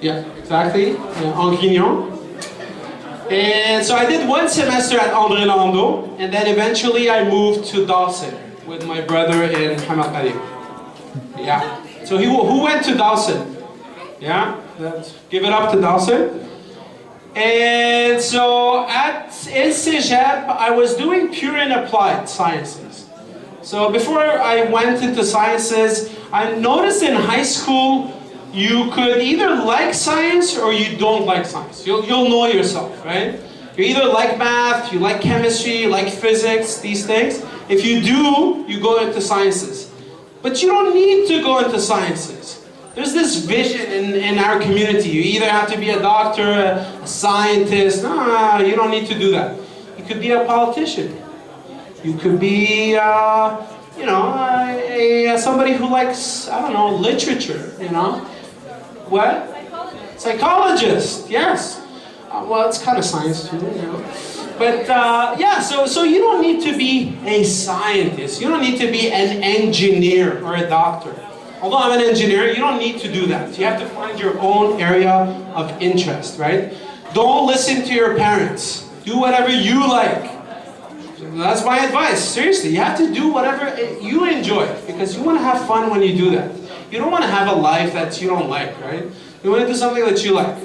Yeah, exactly. Yeah, en Grignon. And so I did one semester at André Laurando, and then eventually I moved to Dawson with my brother and Mohammed Qadim. Yeah. So who went to Dawson? Yeah, let's give it up to Dawson. And so in Cégep, I was doing pure and applied sciences. So before I went into sciences, I noticed in high school, you could either like science or you don't like science. You'll know yourself, right? You either like math, you like chemistry, you like physics, these things. If you do, you go into sciences. But you don't need to go into sciences. There's this vision in our community. You either have to be a doctor, a scientist. No, you don't need to do that. You could be a politician. You could be, somebody who likes, I don't know, literature, you know. What? Psychologist, yes. Well, it's kind of science too, you know. But so you don't need to be a scientist. You don't need to be an engineer or a doctor. Although I'm an engineer, you don't need to do that. You have to find your own area of interest, right? Don't listen to your parents. Do whatever you like. That's my advice. Seriously, you have to do whatever you enjoy because you want to have fun when you do that. You don't want to have a life that you don't like, right? You want to do something that you like.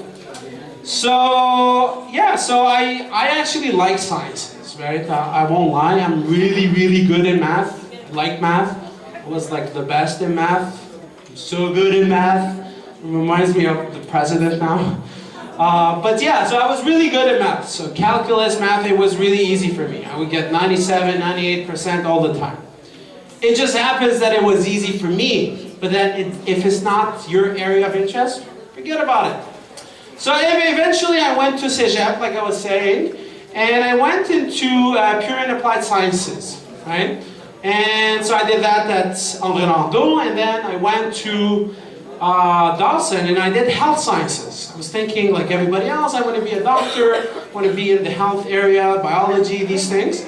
So, yeah, so I actually like sciences, right? I won't lie, I'm really good in math. I like math. I was like the best in math. I'm so good in math. It reminds me of the president now. But yeah, so I was really good at math. So calculus, math, it was really easy for me. I would get 97, 98% all the time. It just happens that it was easy for me, but then if it's not your area of interest, forget about it. So eventually I went to Cégep, like I was saying, and I went into pure and applied sciences, right? And so I did that at André Laurando, and then I went to Dawson, and I did health sciences. I was thinking, like everybody else, I want to be a doctor, I want to be in the health area, biology, these things.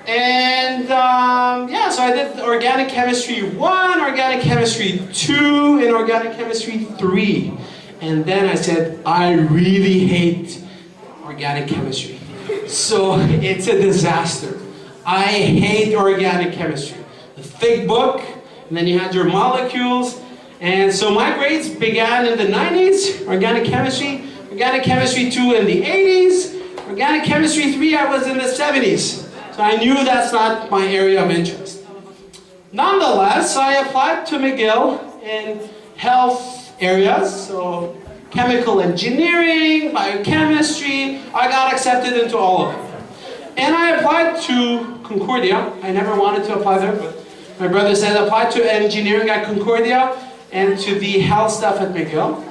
And so I did organic chemistry 1, organic chemistry 2, and organic chemistry 3. And then I said, I really hate organic chemistry. So it's a disaster. I hate organic chemistry. The thick book, and then you had your molecules. And so my grades began in the 90s, organic chemistry 2 in the 80s, organic chemistry 3 I was in the 70s. So I knew that's not my area of interest. Nonetheless, I applied to McGill in health areas, so chemical engineering, biochemistry, I got accepted into all of them. And I applied to Concordia. I never wanted to apply there, but my brother said apply to engineering at Concordia. and to the health staff at McGill.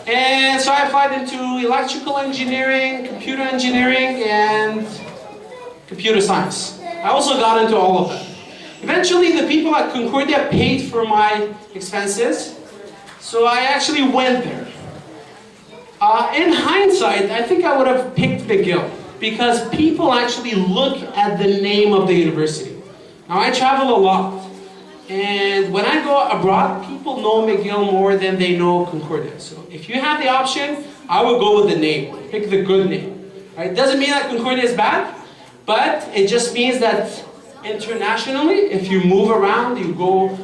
And so I applied into electrical engineering, computer engineering, and computer science. I also got into all of them. Eventually, the people at Concordia paid for my expenses, so I actually went there. In hindsight, I think I would have picked McGill because people actually look at the name of the university. Now, I travel a lot, and when I go abroad, people know McGill more than they know Concordia. So if you have the option, I would go with the name. Pick the good name. Right? It doesn't mean that Concordia is bad, but it just means that internationally, if you move around, you go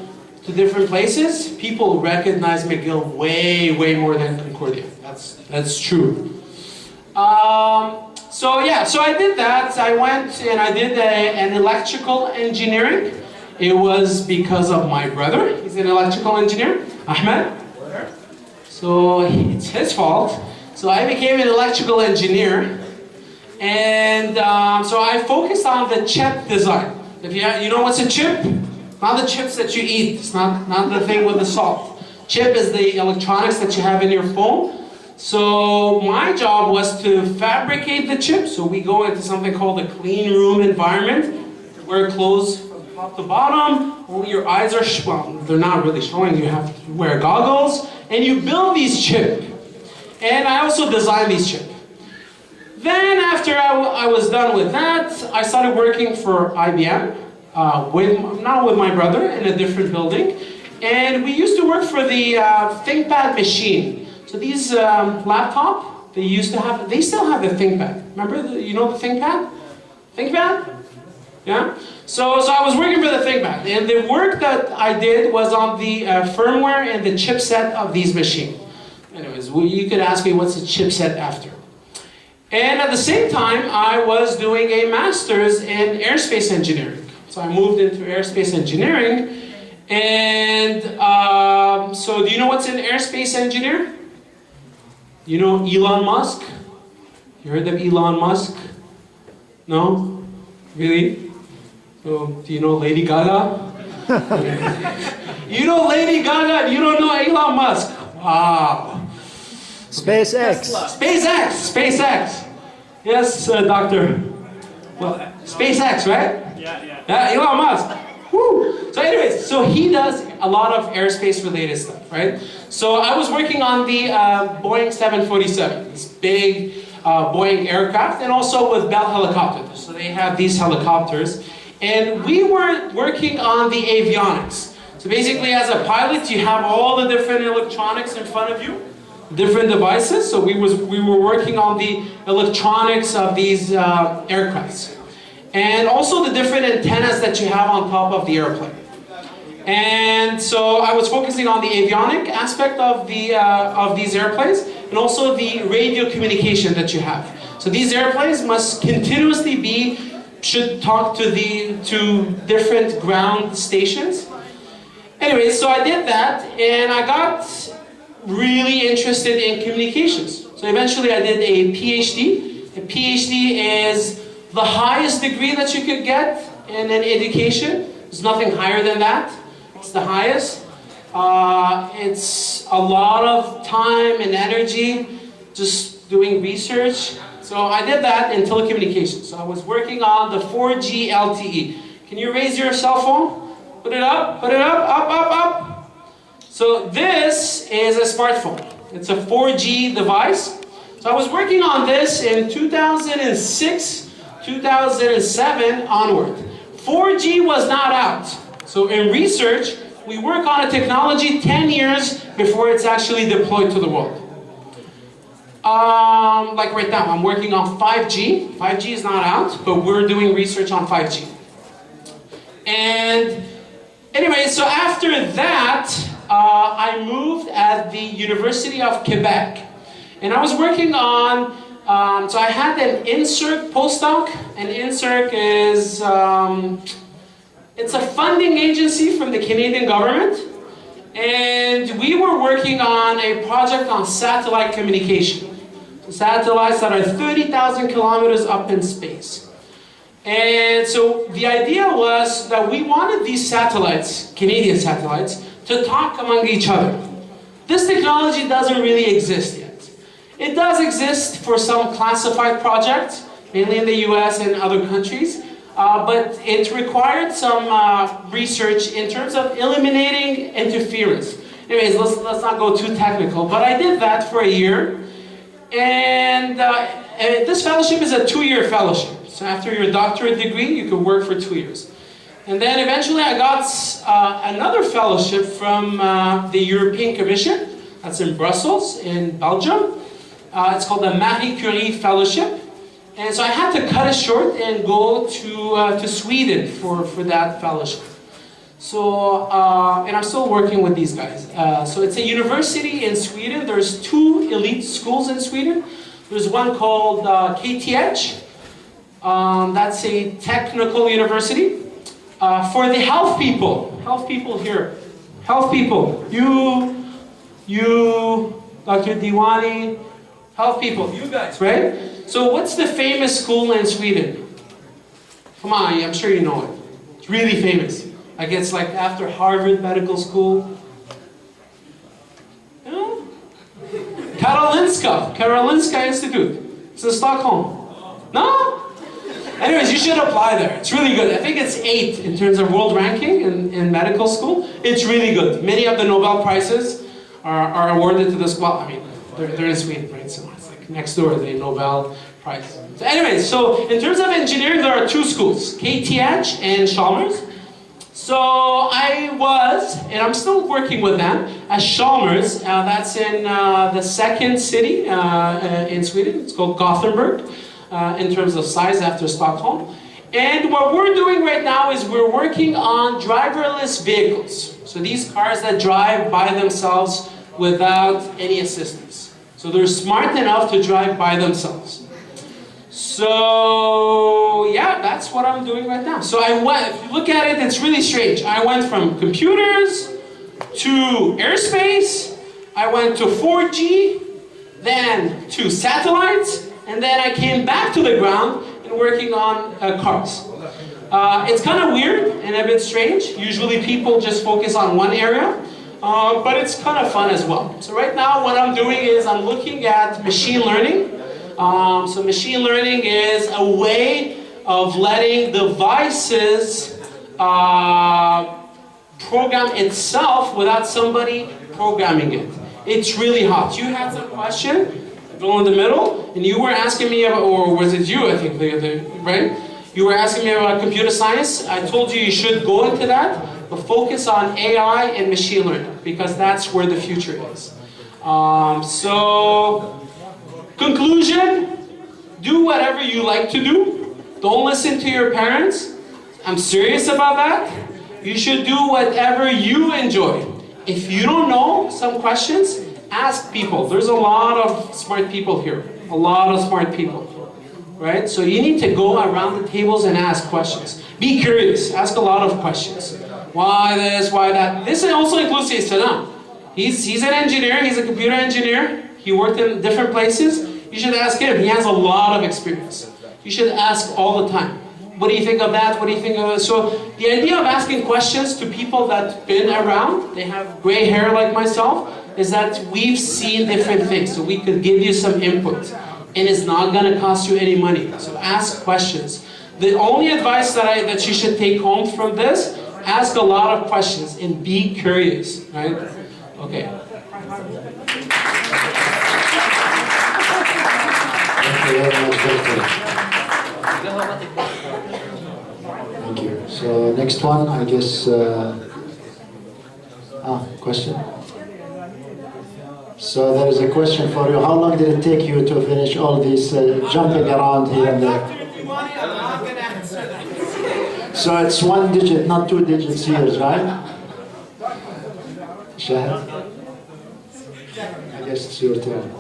to different places, people recognize McGill way, way more than Concordia. That's true. So I did that. I went and I did an electrical engineering. It was because of my brother. He's an electrical engineer, Ahmed. So it's his fault. So I became an electrical engineer. And so I focused on the chip design. If you know what's a chip? Not the chips that you eat. It's not the thing with the salt. Chip is the electronics that you have in your phone. So my job was to fabricate the chip. So we go into something called a clean room environment. Wear clothes from top to bottom. Only your eyes are, well, they're not really showing. You have to wear goggles. And you build these chips. And I also design these chips. Then after I was done with that, I started working for IBM, not with my brother, in a different building. And we used to work for the ThinkPad machine. So these laptop, they still have the ThinkPad. Remember, you know the ThinkPad? ThinkPad? Yeah? So I was working for the ThinkPad. And the work that I did was on the firmware and the chipset of these machines. Anyways, you could ask me what's a chipset after. And at the same time, I was doing a master's in aerospace engineering. So I moved into aerospace engineering. And so do you know what's an aerospace engineer? You know Elon Musk? You heard of Elon Musk? No? Really? So do you know Lady Gaga? You know Lady Gaga, you don't know Elon Musk? Wow. SpaceX. SpaceX. Yes, doctor. Well, SpaceX, right? Yeah, Elon Musk. Woo. So anyways, so he does a lot of aerospace related stuff, right? So I was working on the Boeing 747, this big Boeing aircraft, and also with Bell helicopters. So they have these helicopters. And we were working on the avionics. So basically as a pilot, you have all the different electronics in front of you. Different devices, so we were working on the electronics of these aircrafts, and also the different antennas that you have on top of the airplane. And so I was focusing on the avionic aspect of these airplanes, and also the radio communication that you have. So these airplanes must continuously should talk to different ground stations. Anyway, so I did that, and I got really interested in communications. So eventually I did a PhD. A PhD is the highest degree that you could get in an education. There's nothing higher than that. It's the highest. It's a lot of time and energy just doing research. So I did that in telecommunications. So I was working on the 4G LTE. Can you raise your cell phone? Put it up, up. So this is a smartphone. It's a 4G device. So I was working on this in 2006, 2007 onward. 4G was not out. So in research, we work on a technology 10 years before it's actually deployed to the world. Like right now, I'm working on 5G. 5G is not out, but we're doing research on 5G. And anyway, so after that, I moved at the University of Quebec. And I was working on, so I had an INSERC postdoc. And INSERC is, it's a funding agency from the Canadian government. And we were working on a project on satellite communication. So satellites that are 30,000 kilometers up in space. And so the idea was that we wanted these satellites, Canadian satellites, to talk among each other. This technology doesn't really exist yet. It does exist for some classified projects, mainly in the US and other countries, but it required some research in terms of eliminating interference. Anyways, let's not go too technical, but I did that for a year. And this fellowship is a 2-year fellowship. So after your doctorate degree, you can work for 2 years. And then eventually I got another fellowship from the European Commission. That's in Brussels, in Belgium. It's called the Marie Curie Fellowship. And so I had to cut it short and go to Sweden for that fellowship. So, and I'm still working with these guys. So it's a university in Sweden. There's 2 elite schools in Sweden. There's one called KTH. That's a technical university. For the health people here. Health people. You, Dr. Diwani, health people. You guys, right? So what's the famous school in Sweden? Come on, I'm sure you know it. It's really famous. Like it's like after Harvard Medical School. You know? Karolinska Institute. It's in Stockholm. No? Anyways, you should apply there. It's really good. I think it's 8 in terms of world ranking in medical school. It's really good. Many of the Nobel Prizes are awarded to this. Well, I mean, they're in Sweden, right? So it's like next door, the Nobel Prize. So anyways, so in terms of engineering, there are 2 schools, KTH and Chalmers. So I was, and I'm still working with them, at Chalmers. That's in the 2nd city in Sweden. It's called Gothenburg. In terms of size after Stockholm. And what we're doing right now is we're working on driverless vehicles. So these cars that drive by themselves without any assistance. So they're smart enough to drive by themselves. So yeah, that's what I'm doing right now. So I went, if you look at it, it's really strange. I went from computers to airspace, I went to 4G, then to satellites, and then I came back to the ground and working on cars. It's kind of weird and a bit strange. Usually people just focus on one area, but it's kind of fun as well. So right now what I'm doing is I'm looking at machine learning. So machine learning is a way of letting devices program itself without somebody programming it. It's really hot. You had some question? Go in the middle, and you were asking me about, or was it you, I think, right? You were asking me about computer science. I told you you should go into that, but focus on AI and machine learning, because that's where the future is. So, conclusion, do whatever you like to do. Don't listen to your parents. I'm serious about that. You should do whatever you enjoy. If you don't know some questions, ask people. There's a lot of smart people here. A lot of smart people. Right? So you need to go around the tables and ask questions. Be curious. Ask a lot of questions. Why this? Why that? This also includes Saddam. He's an engineer. He's a computer engineer. He worked in different places. You should ask him. He has a lot of experience. You should ask all the time. What do you think of that? What do you think of it? So the idea of asking questions to people that've been around, they have gray hair like myself, is that we've seen different things, so we could give you some input. And it's not going to cost you any money. So ask questions. The only advice that you should take home from this, ask a lot of questions and be curious, right? Okay. Thank you. So next one, I guess, question? So there is a question for you. How long did it take you to finish all these jumping around here and there? So it's 1 digit, not 2 digits years, right? Shahid? I guess it's your turn.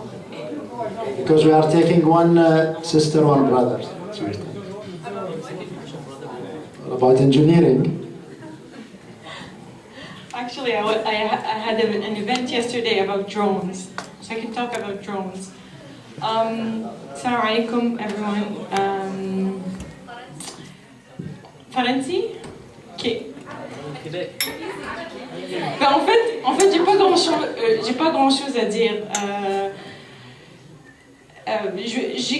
Because we are taking one sister, one brother. It's your turn. About engineering. Actually, I had an event yesterday about drones, so I can talk about drones. Assalamu alaikum, everyone. Faransi? Québec. Ben, en fait, j'ai pas grand chose à dire.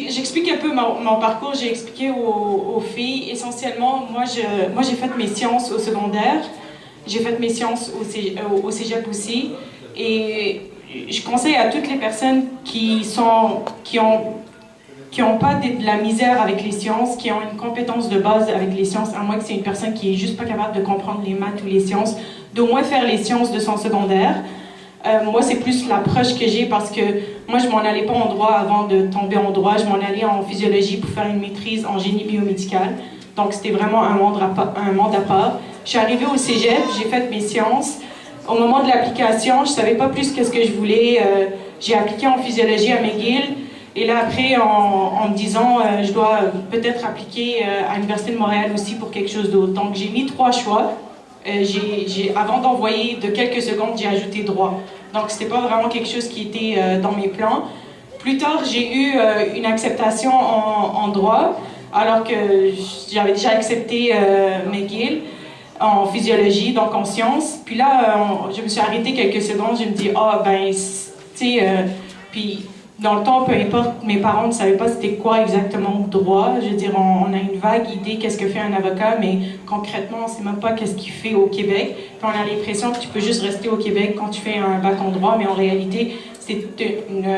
J'explique un peu mon parcours. J'ai expliqué aux filles. Essentiellement, moi, j'ai fait mes sciences au secondaire. J'ai fait mes sciences au cégep aussi. Et je conseille à toutes les personnes qui ont pas de la misère avec les sciences, qui ont une compétence de base avec les sciences, à moins que c'est une personne qui est juste pas capable de comprendre les maths ou les sciences, d'au moins faire les sciences de son secondaire. Moi, c'est plus l'approche que j'ai parce que moi, je m'en allais pas en droit avant de tomber en droit. Je m'en allais en physiologie pour faire une maîtrise en génie biomédical. Donc, c'était vraiment un monde à part. Je suis arrivée au cégep, j'ai fait mes sciences. Au moment de l'application, je savais pas plus qu'est-ce que je voulais. J'ai appliqué en physiologie à McGill. Et là, après, en me disant, je dois peut-être appliquer à l'Université de Montréal aussi pour quelque chose d'autre. Donc, j'ai mis 3 choix. Avant d'envoyer de quelques secondes, j'ai ajouté droit. Donc, c'était pas vraiment quelque chose qui était dans mes plans. Plus tard, j'ai eu une acceptation en droit, alors que j'avais déjà accepté McGill en physiologie, donc en sciences. Puis là, je me suis arrêtée quelques secondes, je me dis, tu sais, puis dans le temps, peu importe, mes parents ne savaient pas c'était quoi exactement droit. Je veux dire, on a une vague idée qu'est-ce que fait un avocat, mais concrètement, on ne sait même pas qu'est-ce qu'il fait au Québec. Puis on a l'impression que tu peux juste rester au Québec quand tu fais un bac en droit, mais en réalité, c'est une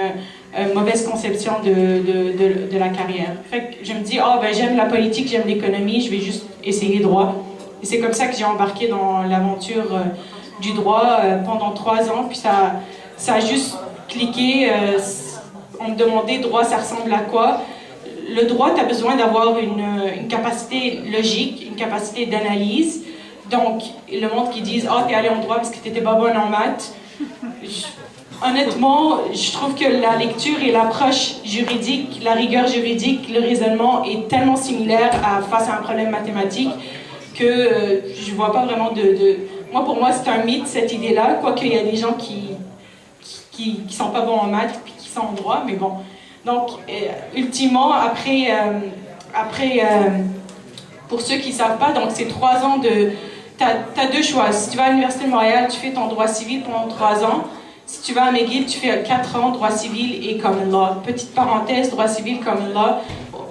mauvaise conception de la carrière. Fait que je me dis, j'aime la politique, j'aime l'économie, je vais juste essayer droit. Et c'est comme ça que j'ai embarqué dans l'aventure du droit pendant 3 ans, puis ça a juste cliqué. On me demandait, droit, ça ressemble à quoi? Le droit, tu as besoin d'avoir une capacité logique, une capacité d'analyse. Donc, le monde qui dit, t'es allé en droit parce que t'étais pas bonne en maths. Honnêtement, je trouve que la lecture et l'approche juridique, la rigueur juridique, le raisonnement est tellement similaire face à un problème mathématique que je vois pas vraiment Moi, pour moi, c'est un mythe, cette idée-là, quoique il y a des gens qui sont pas bons en maths puis qui sont en droit, mais bon. Donc, ultimement, après pour ceux qui savent pas, donc c'est 3 ans de... T'as 2 choix. Si tu vas à l'Université de Montréal, tu fais ton droit civil pendant 3 ans. Si tu vas à McGill, tu fais 4 ans droit civil et common law. Petite parenthèse, droit civil, common law.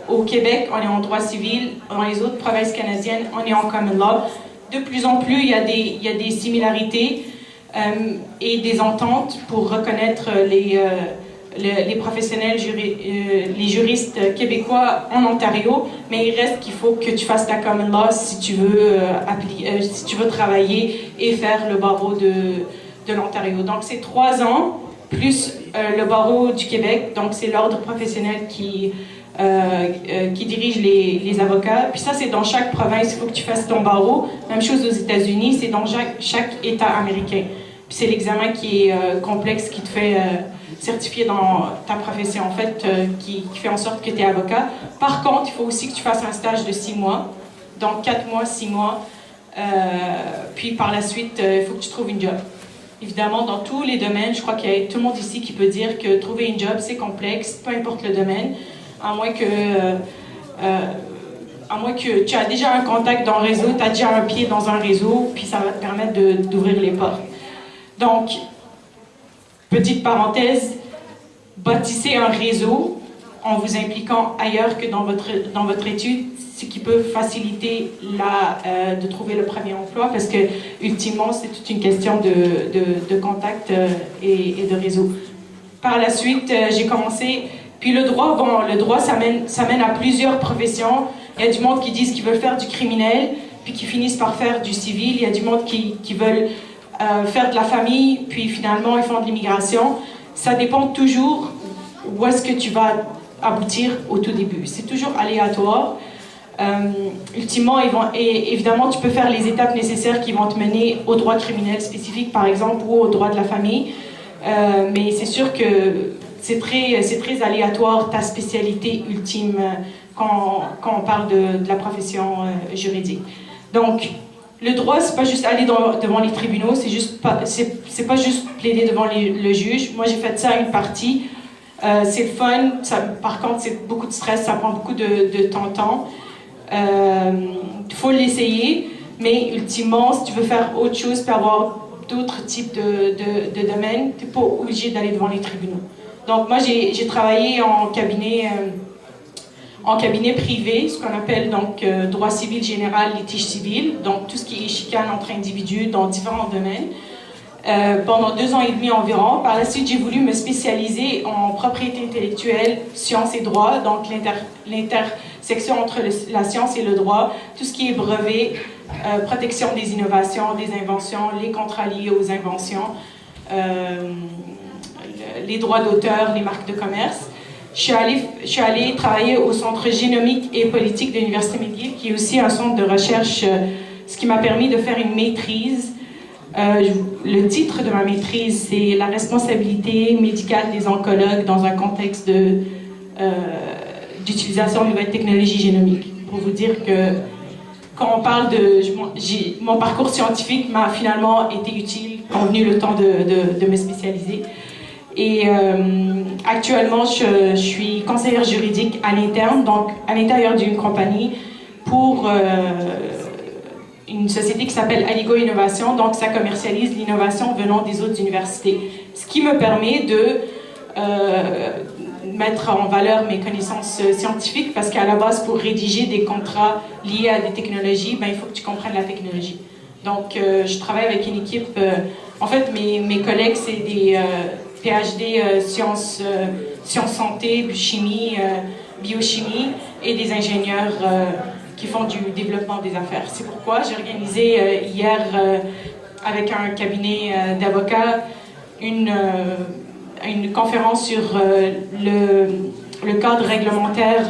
Au Québec, on est en droit civil. Dans les autres provinces canadiennes, on est en common law. De plus en plus, il y a des similarités et des ententes pour reconnaître les professionnels, les juristes québécois en Ontario, mais il reste qu'il faut que tu fasses ta common law si tu veux travailler et faire le barreau de l'Ontario. Donc c'est 3 ans plus le barreau du Québec, donc c'est l'ordre professionnel qui dirige les avocats. Puis ça, c'est dans chaque province, il faut que tu fasses ton barreau. Même chose aux États-Unis, c'est dans chaque État américain. Puis c'est l'examen qui est complexe, qui te fait certifier dans ta profession, en fait, qui fait en sorte que tu es avocat. Par contre, il faut aussi que tu fasses un stage de 6 mois, donc 4 mois, 6 mois. Puis par la suite, il faut que tu trouves une job. Évidemment, dans tous les domaines, je crois qu'il y a tout le monde ici qui peut dire que trouver une job, c'est complexe, peu importe le domaine, à moins que tu as déjà un contact dans le réseau, tu as déjà un pied dans un réseau, puis ça va te permettre d'ouvrir les portes. Donc, petite parenthèse, bâtissez un réseau en vous impliquant ailleurs que dans votre étude, ce qui peut faciliter de trouver le premier emploi, parce que ultimement, c'est toute une question de contact et de réseau. Par la suite, j'ai commencé, puis le droit, ça mène à plusieurs professions. Il y a du monde qui disent qu'ils veulent faire du criminel, puis qui finissent par faire du civil. Il y a du monde qui veulent faire de la famille, puis finalement, ils font de l'immigration. Ça dépend toujours où est-ce que tu vas aboutir au tout début. C'est toujours aléatoire. Ultimement, évidemment, tu peux faire les étapes nécessaires qui vont te mener au droit criminel spécifique, par exemple, ou au droit de la famille. Mais c'est sûr que c'est très aléatoire, ta spécialité ultime, quand on parle de la profession juridique. Donc, le droit, c'est pas juste aller devant les tribunaux, c'est pas juste plaider devant le juge. Moi, j'ai fait ça une partie. C'est le fun, par contre, c'est beaucoup de stress, ça prend beaucoup de ton temps. Il faut l'essayer, mais ultimement, si tu veux faire autre chose, puis avoir d'autres types de domaines, tu n'es pas obligé d'aller devant les tribunaux. Donc moi, j'ai travaillé en cabinet privé, ce qu'on appelle donc droit civil général, litige civil, donc tout ce qui est chicane entre individus dans différents domaines. Pendant 2 ans et demi environ. Par la suite, j'ai voulu me spécialiser en propriété intellectuelle, sciences et droit, donc l'intersection entre la science et le droit, tout ce qui est brevet, protection des innovations, des inventions, les contrats liés aux inventions, les droits d'auteur, les marques de commerce. Je suis allée travailler au Centre génomique et politique de l'Université McGill, qui est aussi un centre de recherche, ce qui m'a permis de faire une maîtrise. Le titre de ma maîtrise, c'est « La responsabilité médicale des oncologues dans un contexte d'utilisation de nouvelles technologies génomiques ». Pour vous dire que quand on parle de... mon parcours scientifique m'a finalement été utile quand venu le temps de me spécialiser. Et actuellement, je suis conseillère juridique à l'interne, donc à l'intérieur d'une compagnie pour une société qui s'appelle Aligo Innovation, donc ça commercialise l'innovation venant des autres universités. Ce qui me permet de mettre en valeur mes connaissances scientifiques, parce qu'à la base, pour rédiger des contrats liés à des technologies, ben, il faut que tu comprennes la technologie. Donc, je travaille avec une équipe... en fait, mes collègues, c'est des PhD sciences santé, chimie, biochimie, et des ingénieurs qui font du développement des affaires. C'est pourquoi j'ai organisé hier, avec un cabinet d'avocats, une conférence sur le cadre réglementaire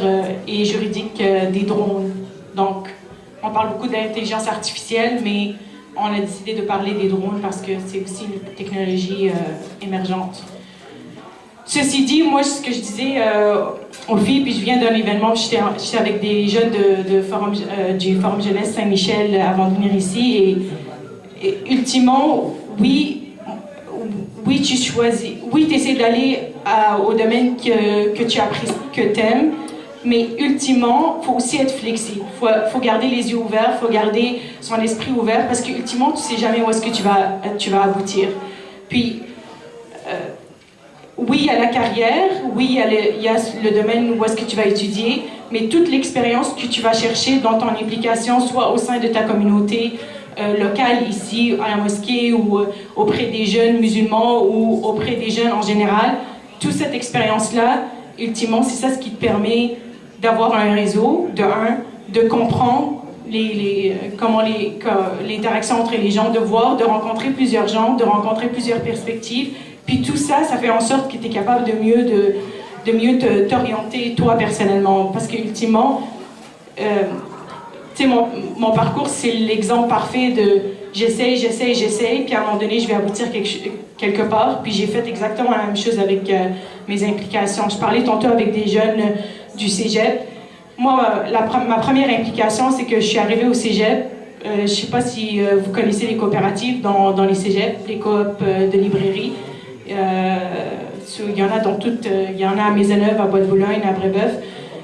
et juridique des drones. Donc, on parle beaucoup d'intelligence artificielle, mais on a décidé de parler des drones parce que c'est aussi une technologie émergente. Ceci dit, moi, ce que je disais aux filles, puis je viens d'un événement, j'étais avec des jeunes du Forum Jeunesse Saint-Michel avant de venir ici, et ultimement, oui, tu choisis, oui, tu essaies d'aller au domaine que tu apprécies, que tu aimes, mais ultimement, il faut aussi être flexible. Il faut garder les yeux ouverts, il faut garder son esprit ouvert, parce qu'ultimement, tu ne sais jamais où est-ce que tu vas aboutir. Puis, oui, il y a la carrière, oui, il y a le domaine où est-ce que tu vas étudier, mais toute l'expérience que tu vas chercher dans ton implication, soit au sein de ta communauté locale ici, à la mosquée, ou auprès des jeunes musulmans, ou auprès des jeunes en général, toute cette expérience-là, ultimement, c'est ça ce qui te permet d'avoir un réseau, de comprendre comment l'interaction entre les gens, de rencontrer plusieurs gens, de rencontrer plusieurs perspectives. Puis tout ça, ça fait en sorte que tu es capable de mieux t'orienter toi personnellement. Parce qu'ultimement, tu sais, mon parcours, c'est l'exemple parfait de j'essaye, puis à un moment donné, je vais aboutir quelque part. Puis j'ai fait exactement la même chose avec mes implications. Je parlais tantôt avec des jeunes du cégep. Moi, ma première implication, c'est que je suis arrivée au cégep. Je ne sais pas si vous connaissez les coopératives dans les cégeps, les coops de librairie. Il y en a il y en a à Maisonneuve, à Bois-de-Boulogne, à Brébeuf.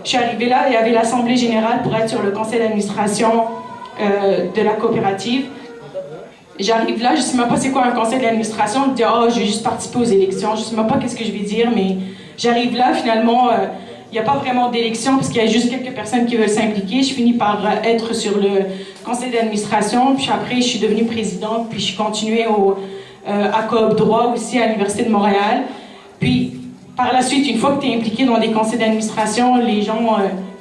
Je suis arrivée là, il y avait l'Assemblée générale pour être sur le conseil d'administration de la coopérative. J'arrive là, je ne sais même pas c'est quoi un conseil d'administration. Je me dis, oh, je vais juste participer aux élections, je ne sais même pas qu'est-ce que je vais dire, mais j'arrive là, finalement, il n'y a pas vraiment d'élection parce qu'il y a juste quelques personnes qui veulent s'impliquer. Je finis par être sur le conseil d'administration, puis après, je suis devenue présidente, puis je suis continuée à Coop Droit aussi à l'Université de Montréal. Puis, par la suite, une fois que tu es impliqué dans des conseils d'administration, les gens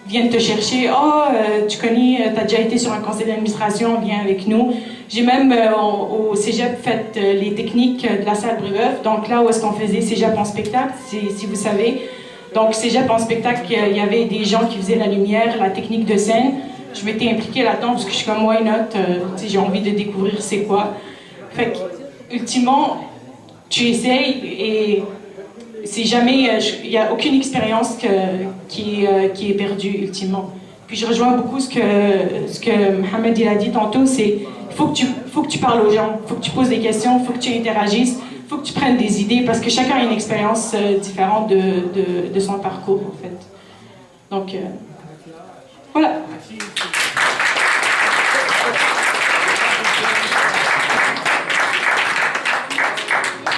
viennent te chercher. « Oh, tu connais, tu as déjà été sur un conseil d'administration, viens avec nous. » J'ai même au cégep fait les techniques de la salle Brébeuf. Donc là où est-ce qu'on faisait cégep en spectacle, si vous savez. Donc cégep en spectacle, il y avait des gens qui faisaient la lumière, la technique de scène. Je m'étais impliquée là-dedans parce que je suis comme why not, j'ai envie de découvrir c'est quoi. Fait que, ultimement, tu essayes et c'est jamais, il n'y a aucune expérience qui est perdue ultimement. Puis je rejoins beaucoup ce que Mohamed il a dit tantôt, c'est faut que tu parles aux gens, faut que tu poses des questions, faut que tu interagisses, faut que tu prennes des idées parce que chacun a une expérience différente de son parcours en fait. Donc voilà.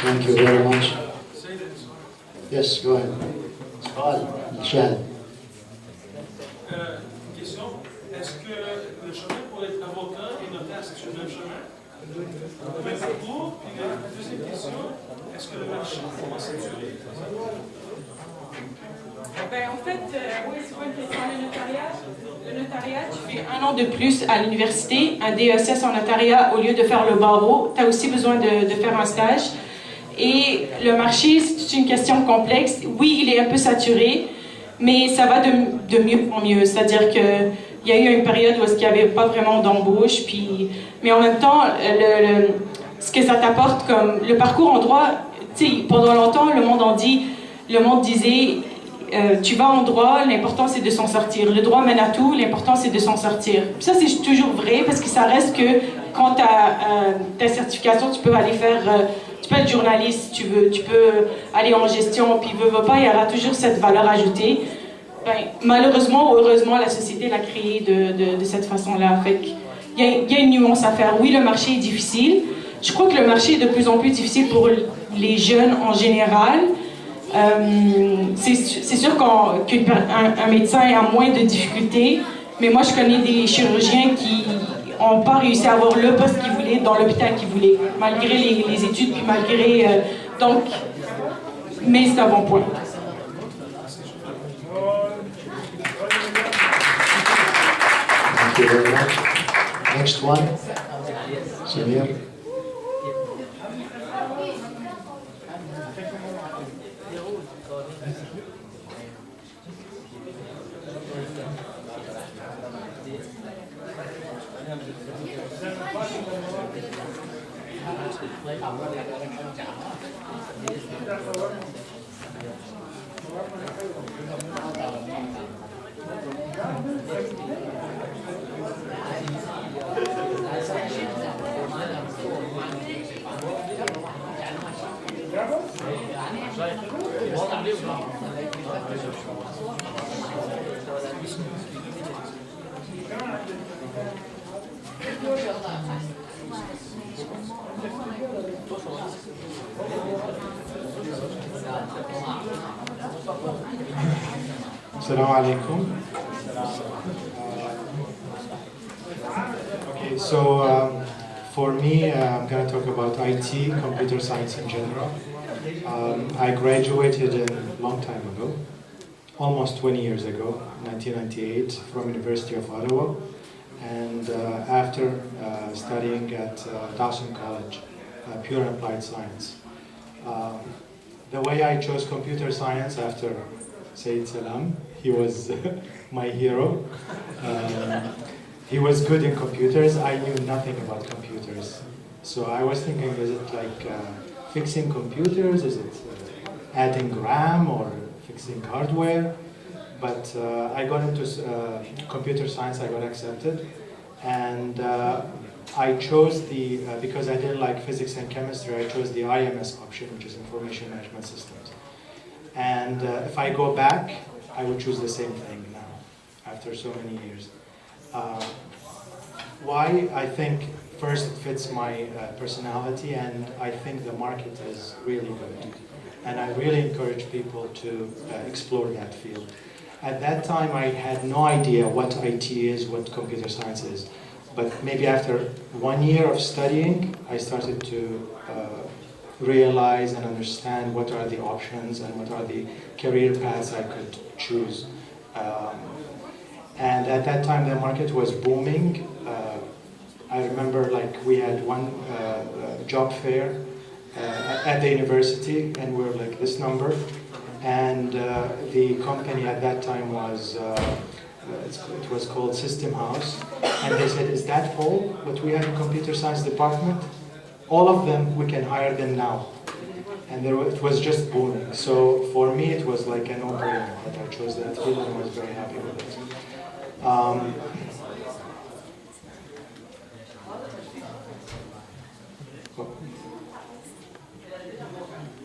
Thank you very much. Yes, go ahead. سؤال الشاهد. Question, est-ce que le chemin pour être avocat et notaire, c'est sur le même chemin? Le même parcours? Puis la deuxième question, est-ce que le marché commence à durer? Ben, en fait, oui, c'est pas une question. Le notariat, tu fais 1 an de plus à l'université, un DESS en notariat au lieu de faire le barreau. Tu as aussi besoin de faire un stage. Et le marché, c'est une question complexe. Oui, il est un peu saturé, mais ça va de mieux en mieux. C'est-à-dire qu'il y a eu une période où il n'y avait pas vraiment d'embauche. Mais en même temps, ce que ça t'apporte comme le parcours en droit, tu sais, pendant longtemps, le monde disait tu vas en droit, l'important c'est de s'en sortir. Le droit mène à tout, l'important c'est de s'en sortir. Puis ça c'est toujours vrai parce que ça reste que quand tu as ta certification, tu peux aller faire, tu peux être journaliste si tu veux, tu peux aller en gestion, puis veux pas, il y aura toujours cette valeur ajoutée. Ben, malheureusement ou heureusement, la société l'a créé de cette façon-là. Fait il y a une nuance à faire. Oui, le marché est difficile. Je crois que le marché est de plus en plus difficile pour les jeunes en général. C'est sûr qu'un médecin a moins de difficultés, mais moi je connais des chirurgiens qui n'ont pas réussi à avoir le poste qu'ils voulaient dans l'hôpital qu'ils voulaient, malgré les études, puis malgré... mais c'est un bon point. Thank you very much. Next one, Samir. Assalamu alaikum. Okay, so for me, I'm going to talk about IT, computer science in general. I graduated a long time ago, almost 20 years ago, 1998, from University of Ottawa, and after studying at Dawson College, pure and applied science. The way I chose computer science after Sayyid Salam, he was my hero. He was good in computers. I knew nothing about computers. So I was thinking, is it like fixing computers? Is it adding RAM or fixing hardware? But I got into computer science, I got accepted. And I chose because I didn't like physics and chemistry, I chose the IMS option, which is Information Management Systems. And if I go back, I would choose the same thing now, after so many years. Why? I think first it fits my personality, and I think the market is really good. And I really encourage people to explore that field. At that time, I had no idea what IT is, what computer science is. But maybe after 1 year of studying, I started to realize and understand what are the options and what are the career paths I could choose. And at that time, the market was booming. I remember we had one job fair at the university, and we were like this number. And the company at that time was, it was called System House. And they said, is that all what we have in computer science department? All of them, we can hire them now. And it was just booming. So for me, it was like a no-brainer that I chose that field, and I was very happy with it.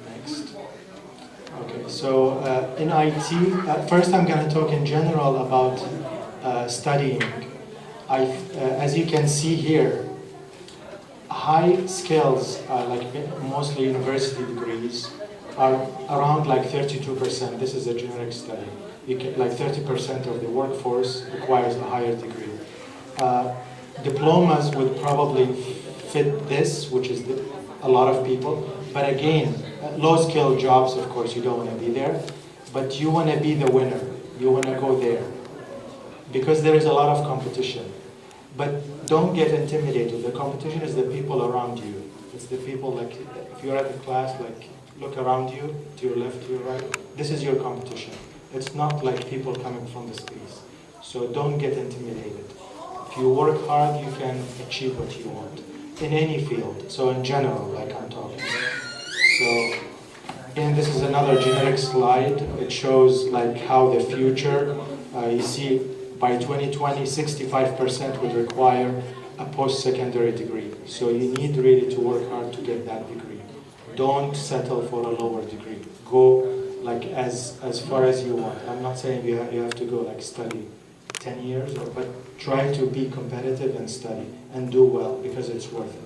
Next. Okay, so in IT, first I'm going to talk in general about studying. As you can see here, high skills, like mostly university degrees, are around like 32%. This is a generic study. Like 30% of the workforce requires a higher degree. Diplomas would probably fit this, which is a lot of people. But again, low-skilled jobs, of course, you don't want to be there. But you want to be the winner. You want to go there. Because there is a lot of competition. But don't get intimidated. The competition is the people around you. It's the people, like, if you're at the class, like, look around you, to your left, to your right. This is your competition. It's not like people coming from the space. So don't get intimidated. If you work hard, you can achieve what you want in any field. So in general, like I'm talking. So, and this is another generic slide. It shows like how the future, you see by 2020, 65% would require a post-secondary degree. So you need really to work hard to get that degree. Don't settle for a lower degree. Go like as far as you want. I'm not saying you have to go like study 10 years, but try to be competitive and study and do well because it's worth it.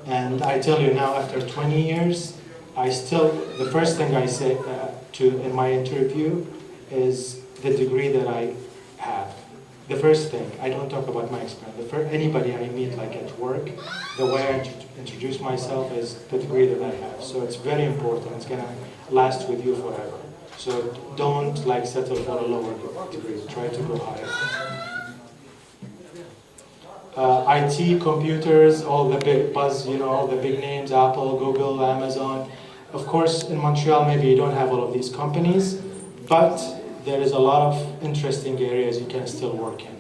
And I tell you now, after 20 years, the first thing I say in my interview is the degree that I have. The first thing, I don't talk about my experience. Anybody I meet like at work, the way I introduce myself is the degree that I have. So it's very important. It's gonna last with you forever. So don't like settle for a lower degree. Try to go higher. IT, computers, all the big buzz, all the big names, Apple, Google, Amazon. Of course, in Montreal, maybe you don't have all of these companies, but there is a lot of interesting areas you can still work in.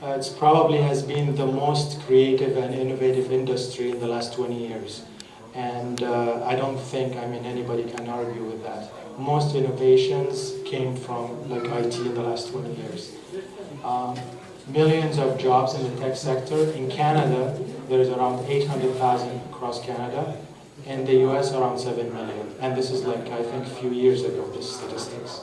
It probably has been the most creative and innovative industry in the last 20 years. And I don't think, anybody can argue with that. Most innovations came from like IT in the last 20 years. Millions of jobs in the tech sector. In Canada, there is around 800,000 across Canada. In the US, around 7 million. And this is like, I think, a few years ago, this statistics.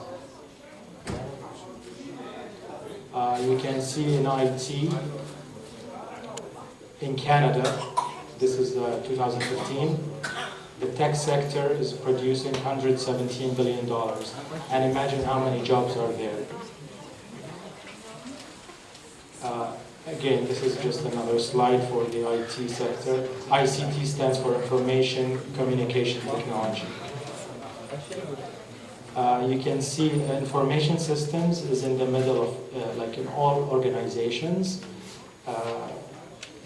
You can see in IT, in Canada, this is 2015, the tech sector is producing $117 billion. And imagine how many jobs are there. Again, this is just another slide for the IT sector. ICT stands for Information Communication Technology. You can see information systems is in the middle of, like in all organizations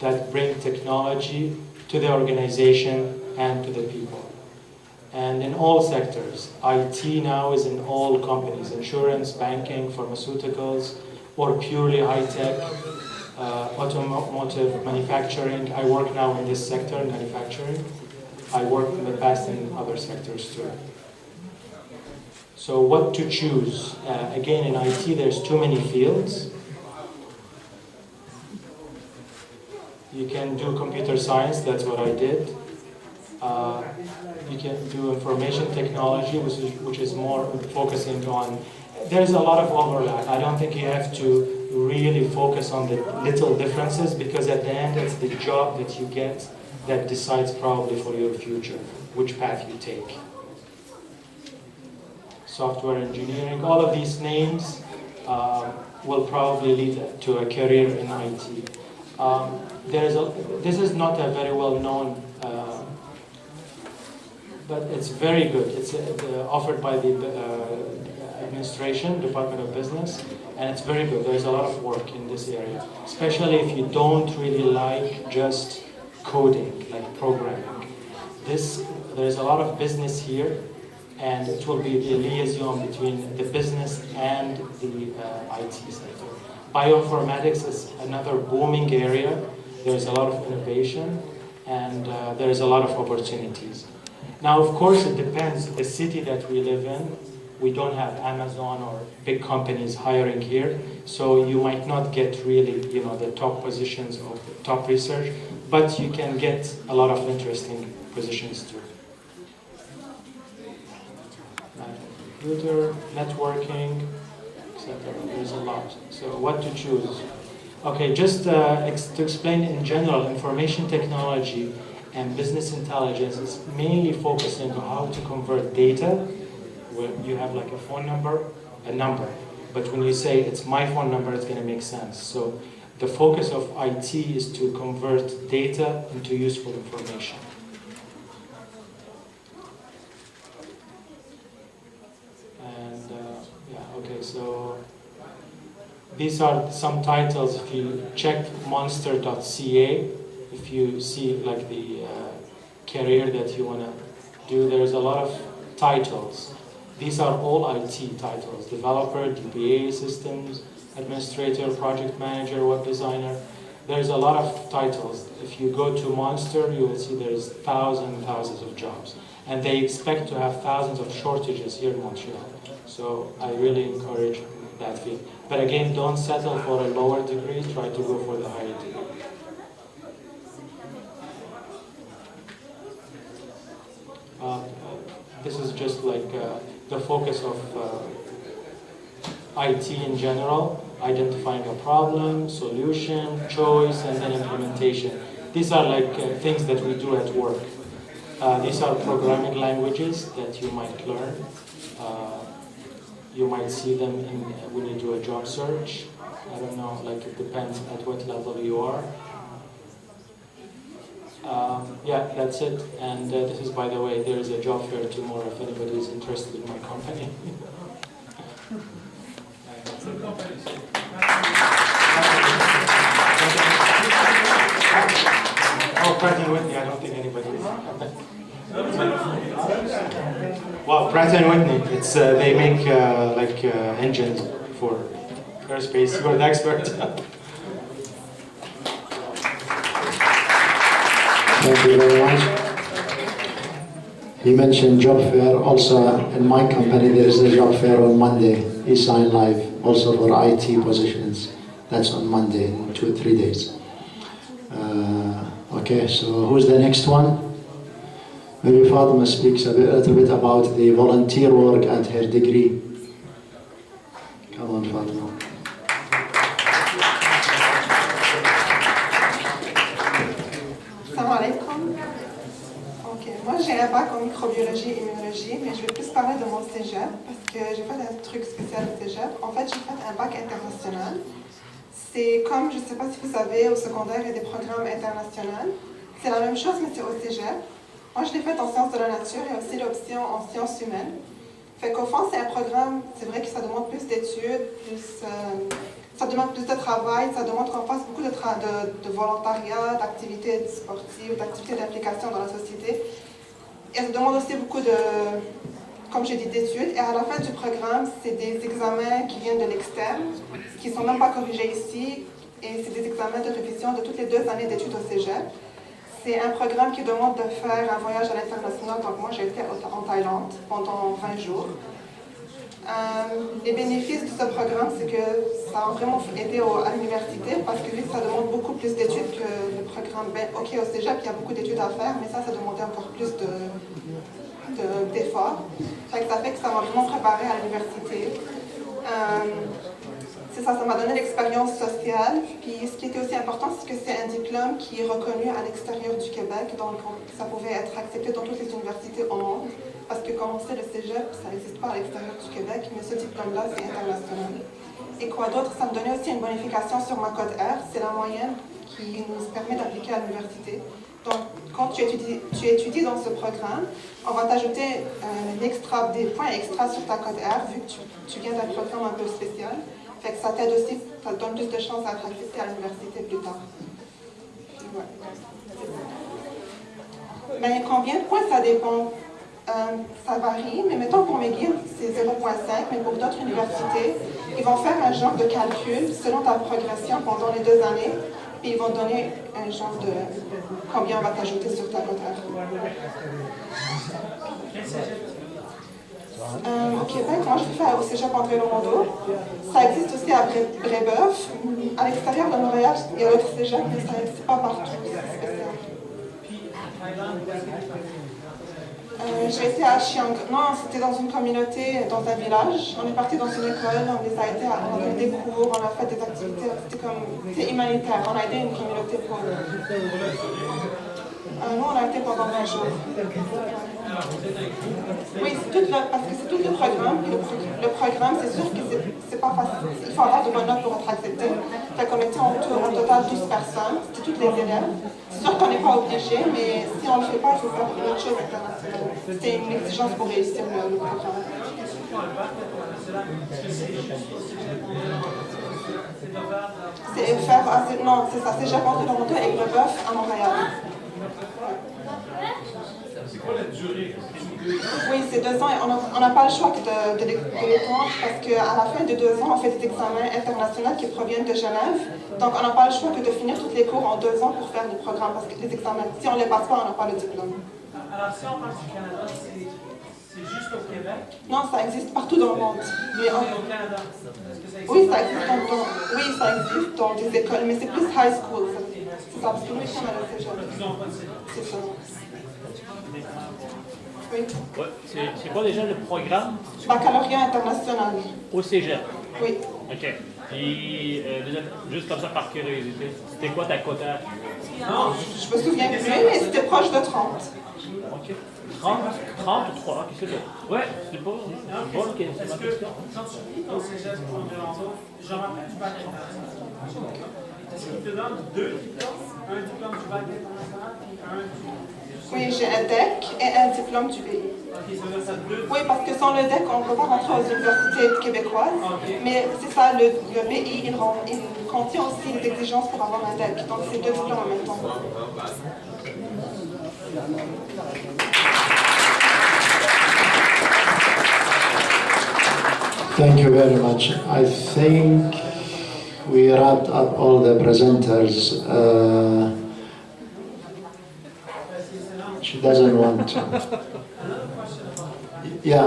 that bring technology to the organization and to the people. And in all sectors, IT now is in all companies, insurance, banking, pharmaceuticals, or purely high-tech, automotive manufacturing. I work now in this sector, in manufacturing. I worked in the past in other sectors too. So what to choose? Again, in IT, there's too many fields. You can do computer science, that's what I did. You can do information technology, which is more focusing on, there's a lot of overlap. I don't think you have to really focus on the little differences because at the end, it's the job that you get that decides probably for your future, which path you take. Software engineering, all of these names will probably lead to a career in IT. This is not a very well known, but it's very good. It's offered by the administration, Department of Business, and it's very good. There's a lot of work in this area, especially if you don't really like just coding, like programming. There's a lot of business here, and it will be the liaison between the business and the IT sector. Bioinformatics is another booming area. There's a lot of innovation, and there's a lot of opportunities. Now, of course, it depends. The city that we live in, we don't have Amazon or big companies hiring here, so you might not get really, the top positions of top research, but you can get a lot of interesting positions too. Computer, networking, etc. There's a lot. So what to choose? Okay, just to explain in general, information technology and business intelligence is mainly focusing on how to convert data, where you have like a phone number, a number. But when you say it's my phone number, it's going to make sense. So the focus of IT is to convert data into useful information. And yeah, okay, so these are some titles. If you check monster.ca, if you see like the career that you want to do, there's a lot of titles. These are all IT titles: developer, DBA systems, administrator, project manager, web designer. There's a lot of titles. If you go to Monster, you will see there's thousands and thousands of jobs. And they expect to have thousands of shortages here in Montreal. So I really encourage that field. But again, don't settle for a lower degree, try to go for the higher degree. This is just like the focus of IT in general, identifying a problem, solution, choice, and then implementation. These are like things that we do at work. These are programming languages that you might learn. You might see them when you do a job search. I don't know, like it depends at what level you are. Yeah, that's it. And this is, by the way, there is a job fair tomorrow if anybody is interested in my company. Oh, Pratt & Whitney, I don't think anybody is. Well, Pratt & Whitney, it's, they make engines for aerospace. You're the expert. Thank you very much. You mentioned job fair. Also, in my company, there is a job fair on Monday, eSign Live, also for IT positions. That's on Monday, in 2 or 3 days. Okay, so who's the next one? Maybe Fatima speaks a little bit about the volunteer work at her degree. Come on, Fatima. Salam alaikum. Ok, moi j'ai un bac en microbiologie et immunologie, mais je vais plus parler de mon cégep parce que j'ai fait un truc spécial au cégep. En fait, j'ai fait un bac international. C'est comme, je ne sais pas si vous savez, au secondaire, il y a des programmes internationaux. C'est la même chose, mais c'est au cégep. Moi, je l'ai fait en sciences de la nature et aussi l'option en sciences humaines. Fait qu'au fond, c'est un programme, c'est vrai que ça demande plus d'études, ça demande plus de travail, ça demande qu'on fasse beaucoup de volontariat, d'activités sportives, d'activités d'implication dans la société. Et ça demande aussi beaucoup de, comme j'ai dit, d'études. Et à la fin du programme, c'est des examens qui viennent de l'externe, qui ne sont même pas corrigés ici. Et c'est des examens de révision de toutes les 2 années d'études au cégep. C'est un programme qui demande de faire un voyage à l'international. Donc moi, j'ai été en Thaïlande pendant 20 jours. Les bénéfices de ce programme, c'est que ça a vraiment aidé à l'université parce que ça demande beaucoup plus d'études que le programme. Ben, ok, au cégep, il y a beaucoup d'études à faire, mais ça demandait encore plus d'efforts. Ça fait que ça m'a vraiment préparé à l'université. C'est ça m'a donné l'expérience sociale. Puis ce qui était aussi important, c'est que c'est un diplôme qui est reconnu à l'extérieur du Québec, donc ça pouvait être accepté dans toutes les universités au monde. Parce que comme on sait, le cégep, ça n'existe pas à l'extérieur du Québec, mais ce diplôme-là, c'est international. Et quoi d'autre? Ça me donnait aussi une bonification sur ma cote R, c'est la moyenne qui nous permet d'appliquer à l'université. Donc, quand tu étudies dans ce programme, on va t'ajouter des points extra sur ta cote R, vu que tu viens d'un programme un peu spécial. Fait que ça t'aide aussi, ça te donne plus de chances à être accepté à l'université plus tard. Ouais. Mais combien de points, ça dépend? Ça varie, mais mettons pour McGill, c'est 0,5, mais pour d'autres universités, ils vont faire un genre de calcul selon ta progression pendant les 2 années, puis ils vont donner un genre de combien on va t'ajouter sur ta cote R. Au Québec, moi je fais au cégep André-Laurendeau. Ça existe aussi à Brébeuf. À l'extérieur de Montréal, il y a d'autres cégeps, mais ça n'existe pas partout. C'est spécial. J'ai été à Chiang. Non, c'était dans une communauté, dans un village. On est parti dans une école, on les a aidés, on a donné des cours, on a fait des activités. C'était humanitaire. On a aidé une communauté pauvre. Nous, on a été pendant 20 jours. Oui, parce que c'est tout le programme. Le programme, c'est sûr que c'est pas facile. Il faut avoir de bonnes notes pour être accepté. Fait qu'on était en total 12 personnes. C'était toutes les élèves. C'est sûr qu'on n'est pas obligé, mais si on ne le fait pas, il faut faire une autre chose internationale. C'était une exigence pour réussir le programme. C'est faire... non, c'est ça. C'est Japon de Toronto et Brebeuf à Montréal. C'est quoi la durée? Oui, c'est 2 ans et on n'a pas le choix de l'étendre parce qu'à la fin de 2 ans, on fait des examens internationaux qui proviennent de Genève. Donc, on n'a pas le choix que de finir tous les cours en 2 ans pour faire les programmes parce que les examens, si on ne les passe pas, on n'a pas le diplôme. Alors, si on parle du Canada, c'est juste au Québec? Non, ça existe partout dans le monde. Mais au Canada? Oui, ça existe dans des écoles, mais c'est plus high school. C'est ça, parce que nous, ici, on a le cégep. C'est ça. Oui. Ouais, c'est quoi déjà le programme? Baccalauréat international. Au cégep? Oui. OK. Puis, juste comme ça par curiosité, c'était quoi ta quota? Non, je me souviens plus, mais c'était proche de 30. OK. 30 ou 3? OK, c'est bien. Ouais, c'est bon. C'est bon, OK, c'est ma question. Quand tu lis ton cégep pour Toronto, genre après du bac international, est-ce qu'ils te donnent 2 diplômes? Un diplôme du bac international et un du... Oui, j'ai un DEC et un diplôme du pays. Oui, parce que sans le DEC, on ne peut pas rentrer aux universités québécoises. Mais c'est ça, le BI, il contient aussi les exigences pour avoir un DEC. Donc, c'est 2 diplômes en même temps. Thank you very much. I think we wrapped up all the presenters. She doesn't want to. Yeah. I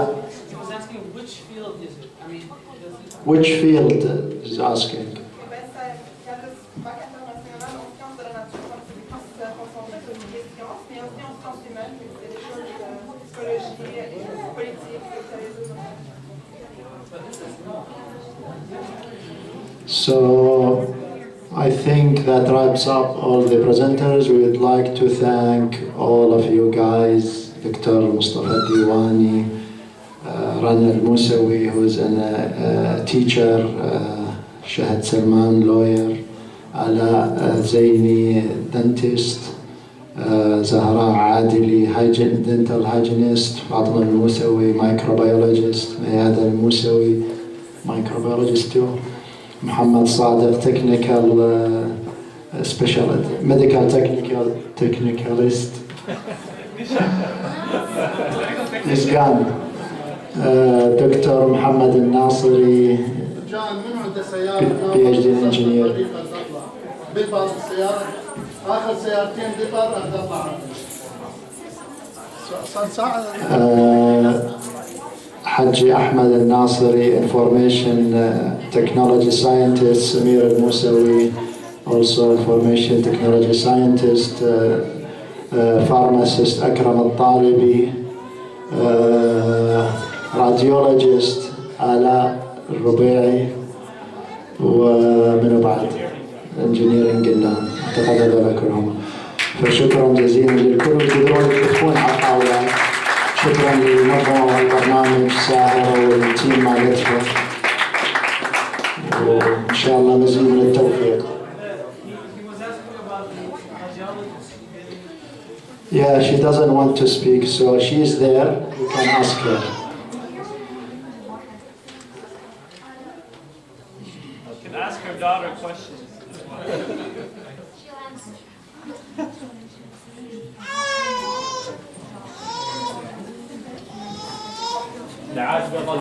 was asking which field is it? I mean, Which field is asking? So I think that wraps up all the presenters. We would like to thank all of you guys, Dr. Mustafa Diwani, Rana Al-Musawi, who is a teacher, Shahad Salman, lawyer, Ala Zaini, dentist, Zahra Adili, dental hygienist, Fatma Al-Musawi, microbiologist, Mayad Al-Musawi, microbiologist too, Muhammad Sadiq, technical medical technicalist. He's gone. Dr. Muhammad Al-Nasiri, PhD engineer. Haji Ahmed Al-Nasiri, information technology scientist. Samir Al-Musawi, also information technology scientist. Pharmacist Akram Al-Talibi, radiologist Ala Al-Rubi'i, ومنو بعد engineering قلنا اعتقد هذول كلهم. فشكرا جزيلا للكل وتقدرون تدخلون على الطاولة. شكرا للمنظمة والبرنامج ساهرة والتيم مالتها، وإن شاء الله مزيد من التوفيق. Yeah, she doesn't want to speak, so she's there. You can ask her. You can ask her daughter questions.